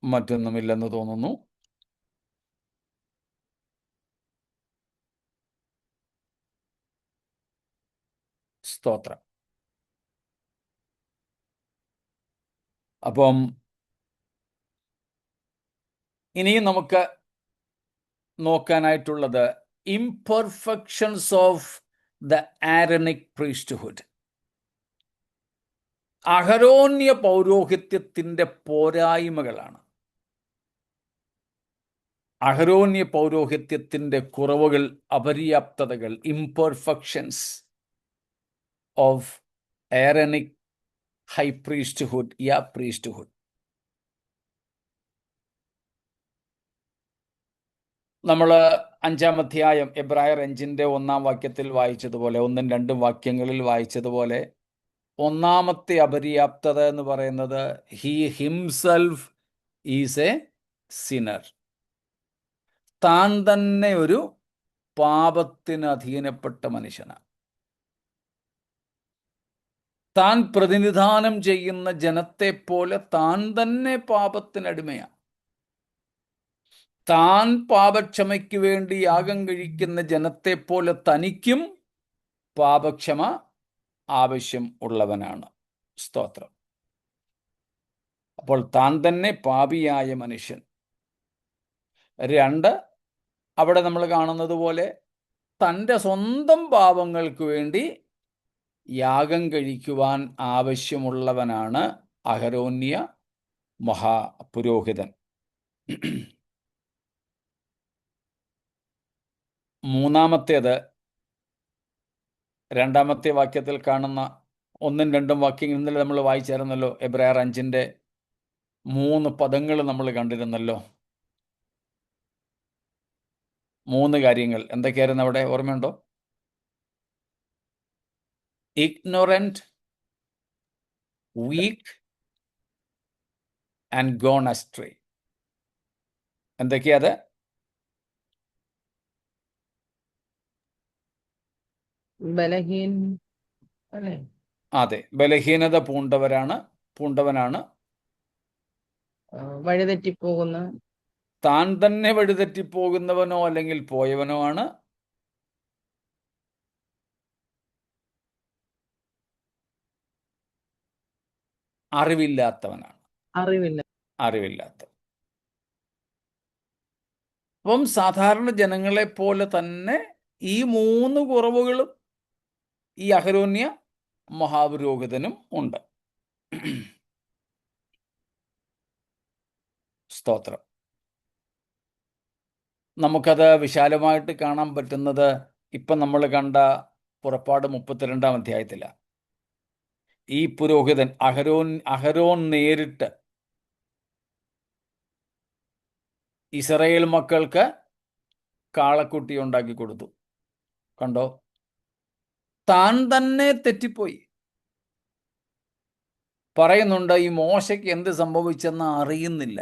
മറ്റൊന്നുമില്ലെന്ന് തോന്നുന്നു. സ്തോത്രം. അപ്പം ഇനിയും നമുക്ക് നോക്കാനായിട്ടുള്ളത് imperfections of the Aaronic priesthood. അഹരോന്യ പൗരോഹിത്യത്തിൻ്റെ പോരായ്മകളാണ്. അഹരോന്യ പൗരോഹിത്യത്തിൻ്റെ കുറവുകൾ, അപര്യാപ്തതകൾ, imperfections of Aaronic high priesthood, priesthood. നമ്മൾ 5-ാം അധ്യായം എബ്രായർ 5-ന്റെ 1-ാം വാക്യത്തിൽ വായിച്ചതുപോലെ, 1-ഉം 2-ഉം വാക്യങ്ങളിൽ വായിച്ചതുപോലെ, ഒന്നാമത്തെ അപര്യാപ്തത എന്ന് പറയുന്നത് he himself is A sinner. താൻ തന്നെ ഒരു പാപത്തിന് അധീനപ്പെട്ട മനുഷ്യനാണ്. താൻ പ്രതിനിധാനം ചെയ്യുന്ന ജനത്തെ പോലെ താൻ തന്നെ പാപത്തിനടിമയാണ്. താൻ പാപക്ഷമയ്ക്ക് വേണ്ടി യാഗം കഴിക്കുന്ന ജനത്തെ പോലെ തനിക്കും പാപക്ഷമ ആവശ്യം ഉള്ളവനാണ്. സ്തോത്രം. അപ്പോൾ താൻ തന്നെ പാപിയായ മനുഷ്യൻ. 2, അവിടെ നമ്മൾ കാണുന്നത് പോലെ തൻ്റെ സ്വന്തം പാപങ്ങൾക്ക് വേണ്ടി യാഗം കഴിക്കുവാൻ ആവശ്യമുള്ളവനാണ് അഹരോന്യ മഹാപുരോഹിതൻ. 3-ാമത്തേത് 2-ാമത്തെ വാക്യത്തിൽ കാണുന്ന 1-ഉം 2-ഉം വാക്യങ്ങൾ ഇന്നലെ നമ്മൾ വായിച്ചായിരുന്നല്ലോ. എബ്രായർ 5-ന്റെ 3 പദങ്ങൾ നമ്മൾ കണ്ടിരുന്നല്ലോ. 3 കാര്യങ്ങൾ എന്തൊക്കെയായിരുന്നു അവിടെ? ഓർമ്മയുണ്ടോ? Ignorant, weak and gone astray. എന്തൊക്കെയാത്? ബലഹീൻ അല്ലേ? അതെ, ബലഹീനത പൂണ്ടവനാണ്, വഴിതെറ്റിപ്പോകുന്ന, താൻ തന്നെ വഴിതെറ്റിപ്പോകുന്നവനോ അല്ലെങ്കിൽ പോയവനോ ആണ്, അറിവില്ലാത്തവനാണ്. അറിവില്ലാത്ത. അപ്പം സാധാരണ ജനങ്ങളെ പോലെ തന്നെ ഈ 3 കുറവുകളും ഈ അഹരോന്യ മഹാപുരോഹിതനും ഉണ്ട്. സ്തോത്രം. നമുക്കത് വിശാലമായിട്ട് കാണാൻ പറ്റുന്നത് ഇപ്പം നമ്മൾ കണ്ട പുറപ്പാട് 32-ാം അധ്യായത്തിലാണ്. ഈ പുരോഹിതൻ അഹരോൻ നേരിട്ട് ഇസ്രായേൽ മക്കൾക്ക് കാളക്കുട്ടി ഉണ്ടാക്കി കൊടുത്തു. കണ്ടോ? താൻ തന്നെ തെറ്റിപ്പോയി. പറയുന്നുണ്ട്, ഈ മോശയ്ക്ക് എന്ത് സംഭവിച്ചെന്ന് അറിയുന്നില്ല.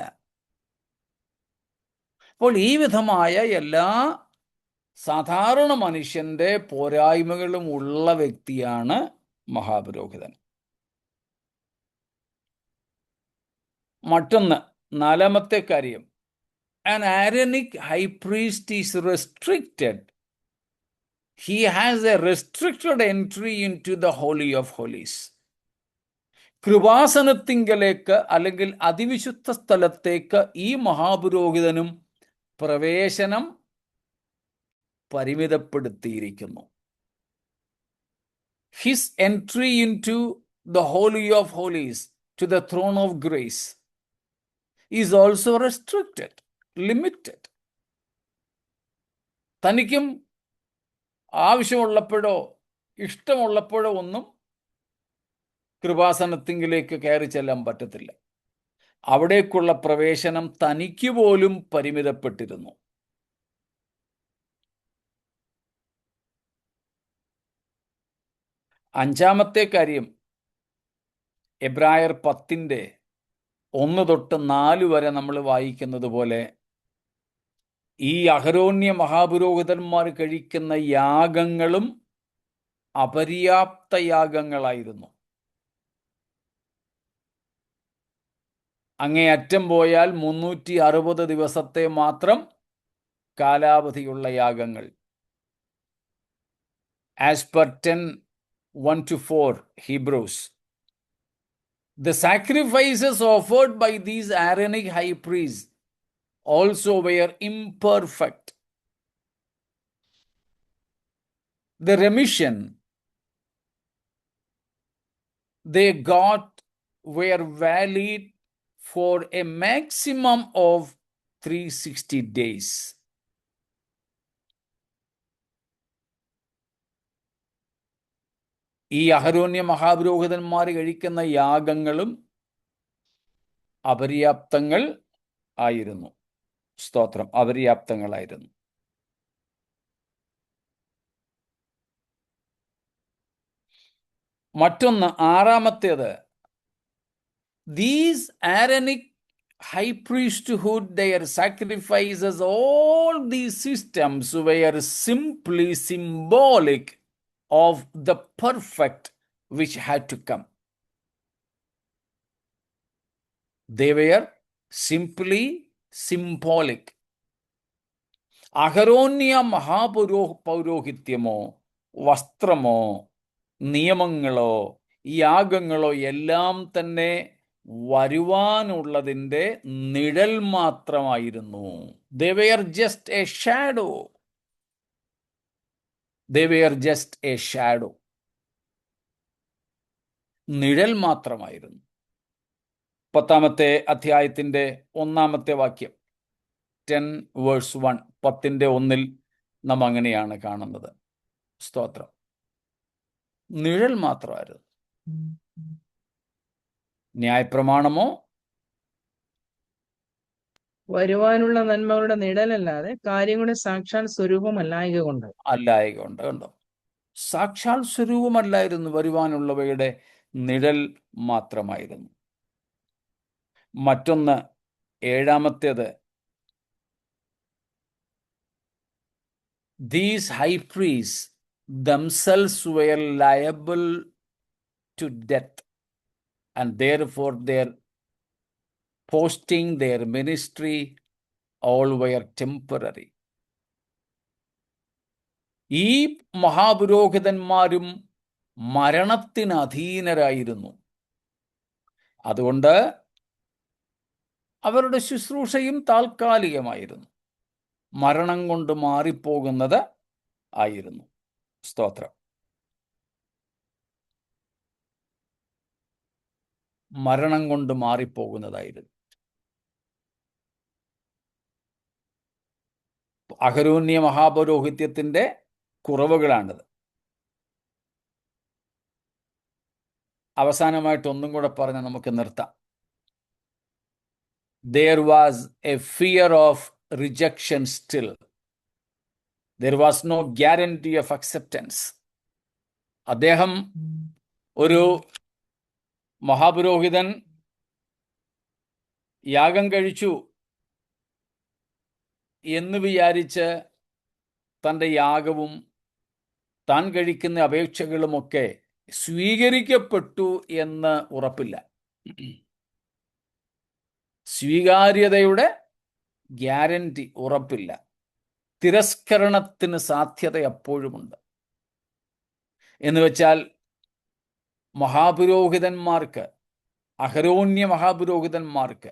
അപ്പോൾ ഈ വിധമായ എല്ലാ സാധാരണ മനുഷ്യന്റെ പോരായ്മകളും ഉള്ള വ്യക്തിയാണ് മഹാപുരോഹിതൻ. മറ്റൊന്ന്, 4-ാമത്തെ കാര്യം, an Aaronic high priest is restricted. He has a restricted entry into the Holy of Holies. കൃപാസനത്തിങ്കലേക്ക് അല്ലെങ്കിൽ അതിവിശുദ്ധ സ്ഥലത്തേക്ക് ഈ മഹാപുരോഹിതനും പ്രവേശനം പരിമിതപ്പെടുത്തിയിരിക്കുന്നു. His entry into the Holy of Holies, to the throne of grace, is also restricted, limited. തനിക്കും ആവശ്യമുള്ളപ്പോഴോ ഇഷ്ടമുള്ളപ്പോഴോ ഒന്നും കൃപാസനത്തിങ്കിലേക്ക് കയറി ചെല്ലാൻ പറ്റത്തില്ല. അവിടേക്കുള്ള പ്രവേശനം തനിക്ക് പോലും പരിമിതപ്പെട്ടിരുന്നു. അഞ്ചാമത്തെ കാര്യം, എബ്രായർ 10-ന്റെ 1 തൊട്ട് 4 വരെ നമ്മൾ വായിക്കുന്നത് പോലെ ഈ അഹരോന്യ മഹാപുരോഹിതന്മാർ കഴിക്കുന്ന യാഗങ്ങളും അപര്യാപ്ത യാഗങ്ങളായിരുന്നു. അങ്ങേയറ്റം പോയാൽ 360 ദിവസത്തെ മാത്രം കാലാവധിയുള്ള യാഗങ്ങൾ. As per 10 1-4, Hebrews. The sacrifices offered by these Aaronic high priests also were imperfect. The remission they got were valid for a maximum of 360 days. ഈ അഹരോന്യ മഹാപുരോഹിതന്മാർ കഴിക്കുന്ന യാഗങ്ങളും അപര്യാപ്തങ്ങൾ ആയിരുന്നു. സ്തോത്രം, അപര്യാപ്തങ്ങളായിരുന്നു. മറ്റൊന്ന്, ആറാമത്തേത്, these Aaronic high priesthood, their sacrifices, all these systems were simply symbolic of the perfect which had to come. They were simply symbolic. അഹരോന്യ പൗരോഹിത്യമോ വസ്ത്രമോ നിയമങ്ങളോ യാഗങ്ങളോ എല്ലാം തന്നെ വരുവാനുള്ളതിൻ്റെ നിഴൽ മാത്രമായിരുന്നു. They were just a shadow. They were just a shadow. നിഴൽ മാത്രമായിരുന്നു. 10-ാമത്തെ അധ്യായത്തിൻ്റെ 1-ാമത്തെ വാക്യം, 10:1, 10:1 നാം അങ്ങനെയാണ് കാണുന്നത്. സ്തോത്രം, നിഴൽ മാത്രമായിരുന്നു. ന്യായപ്രമാണമോ വരുവാനുള്ള നന്മകളുടെ നിഴലല്ലാതെ കാര്യങ്ങളുടെ സാക്ഷാൽ സ്വരൂപമല്ലായക കൊണ്ട്. കണ്ടോ, സാക്ഷാൽ സ്വരൂപമല്ലായിരുന്നു, വരുവാനുള്ളവയുടെ നിഴൽ മാത്രമായിരുന്നു. മറ്റൊന്ന്, 7-ാമത്തേത്, these high priests themselves were liable to death, and therefore their posting, their ministry, all were temporary. ഈ മഹാപുരോഹിതന്മാരും മരണത്തിന് അധീനരായിരുന്നു. അതുകൊണ്ട് അവരുടെ ശുശ്രൂഷയും താൽക്കാലികമായിരുന്നു, മരണം കൊണ്ട് മാറിപ്പോകുന്നത് ആയിരുന്നു. സ്തോത്രം, മരണം കൊണ്ട് മാറിപ്പോകുന്നതായിരുന്നു. അഹരോന്യ മഹാപൗരോഹിത്യത്തിൻ്റെ കുറവുകളാണിത്. അവസാനമായിട്ട് ഒന്നും കൂടെ പറഞ്ഞ് നമുക്ക് നിർത്താം. There was a fear of rejection still. There was no guarantee of acceptance. അദ്ദേഹം ഒരു മഹാപുരോഹിതൻ യാഗം കഴിച്ചു എന്ന് വിചാരിച്ച് തൻ്റെ യാഗവും താൻ കഴിക്കുന്ന അപേക്ഷകളുമൊക്കെ സ്വീകരിക്കപ്പെട്ടു എന്ന് ഉറപ്പില്ല. സ്വീകാര്യതയുടെ ഗ്യാരണ്ടി ഉറപ്പില്ല. തിരസ്കരണത്തിന് സാധ്യത എപ്പോഴുമുണ്ട്. എന്ന് വെച്ചാൽ മഹാപുരോഹിതന്മാർക്ക്, അഹരോന്യ മഹാപുരോഹിതന്മാർക്ക്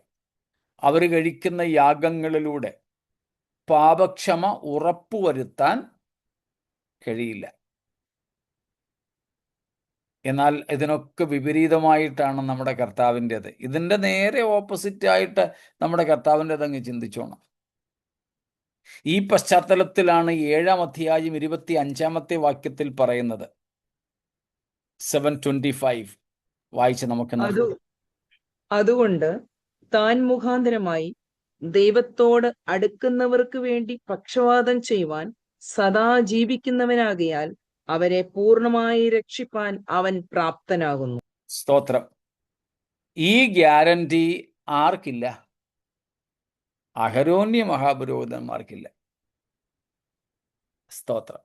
അവർ കഴിക്കുന്ന യാഗങ്ങളിലൂടെ പാപക്ഷമ ഉറപ്പുവരുത്താൻ കഴിയില്ല. എന്നാൽ ഇതിനൊക്കെ വിപരീതമായിട്ടാണ് നമ്മുടെ കർത്താവിൻ്റേത്. ഇതിൻ്റെ നേരെ ഓപ്പോസിറ്റായിട്ട് നമ്മുടെ കർത്താവിൻ്റേത് അങ്ങ് ചിന്തിച്ചോണം. ഈ പശ്ചാത്തലത്തിലാണ് 7-ാം അധ്യായം 25-ാമത്തെ വാക്യത്തിൽ പറയുന്നത്. 7:25 വായിച്ച് നമുക്ക്. അതുകൊണ്ട് താൻ മുഖാന്തരമായി ദൈവത്തോട് അടുക്കുന്നവർക്ക് വേണ്ടി പക്ഷവാദം ചെയ്യുവാൻ സദാ ജീവിക്കുന്നവനാകിയാൽ അവരെ പൂർണ്ണമായി രക്ഷിപ്പാൻ അവൻ പ്രാപ്തനാകുന്നു. സ്തോത്രം. ഈ ഗ്യാരണ്ടി ആർക്കില്ല? അഹരോന്യ മഹാപുരോഹിതന്മാർക്കില്ല. സ്തോത്രം.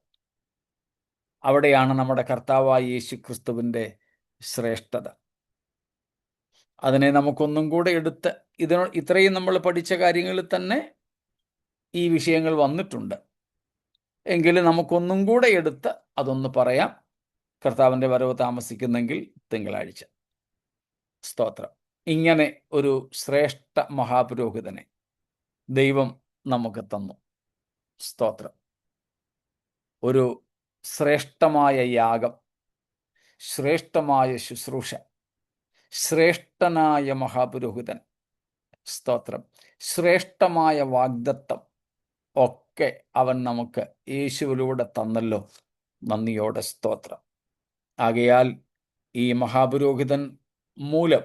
അവിടെയാണ് നമ്മുടെ കർത്താവായ യേശു ക്രിസ്തുവിൻ്റെ ശ്രേഷ്ഠത. അതിനെ നമുക്കൊന്നും കൂടെ എടുത്ത് ഇത്രയും നമ്മൾ പഠിച്ച കാര്യങ്ങളിൽ തന്നെ ഈ വിഷയങ്ങൾ വന്നിട്ടുണ്ട്. എങ്കിലും നമുക്കൊന്നും കൂടെ എടുത്ത് അതൊന്ന് പറയാം. കർത്താവിൻ്റെ വരവ് താമസിക്കുന്നെങ്കിൽ തിങ്കളാഴ്ച. സ്തോത്രം. ഇങ്ങനെ ഒരു ശ്രേഷ്ഠ മഹാപുരോഹിതനെ ദൈവം നമുക്ക് തന്നു. സ്തോത്രം. ഒരു ശ്രേഷ്ഠമായ യാഗം, ശ്രേഷ്ഠമായ ശുശ്രൂഷ, ശ്രേഷ്ഠനായ മഹാപുരോഹിതൻ. സ്തോത്രം. ശ്രേഷ്ഠമായ വാഗ്ദത്തം ഒക്കെ അവൻ നമുക്ക് യേശുവിലൂടെ തന്നല്ലോ. നന്ദിയോടെ സ്തോത്രം. ആകയാൽ ഈ മഹാപുരോഹിതൻ മൂലം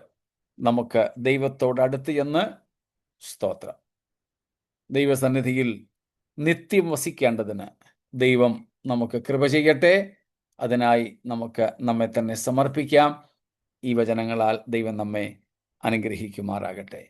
നമുക്ക് ദൈവത്തോടടുത്ത് ചെന്ന് സ്തോത്രം ദൈവസന്നിധിയിൽ നിത്യം വസിക്കേണ്ടതിന് ദൈവം നമുക്ക് കൃപ ചെയ്യട്ടെ. അതിനായി നമുക്ക് നമ്മെ തന്നെ സമർപ്പിക്കാം. ഈ വചനങ്ങളാൽ ദൈവം നമ്മെ അനുഗ്രഹിക്കുമാറാകട്ടെ.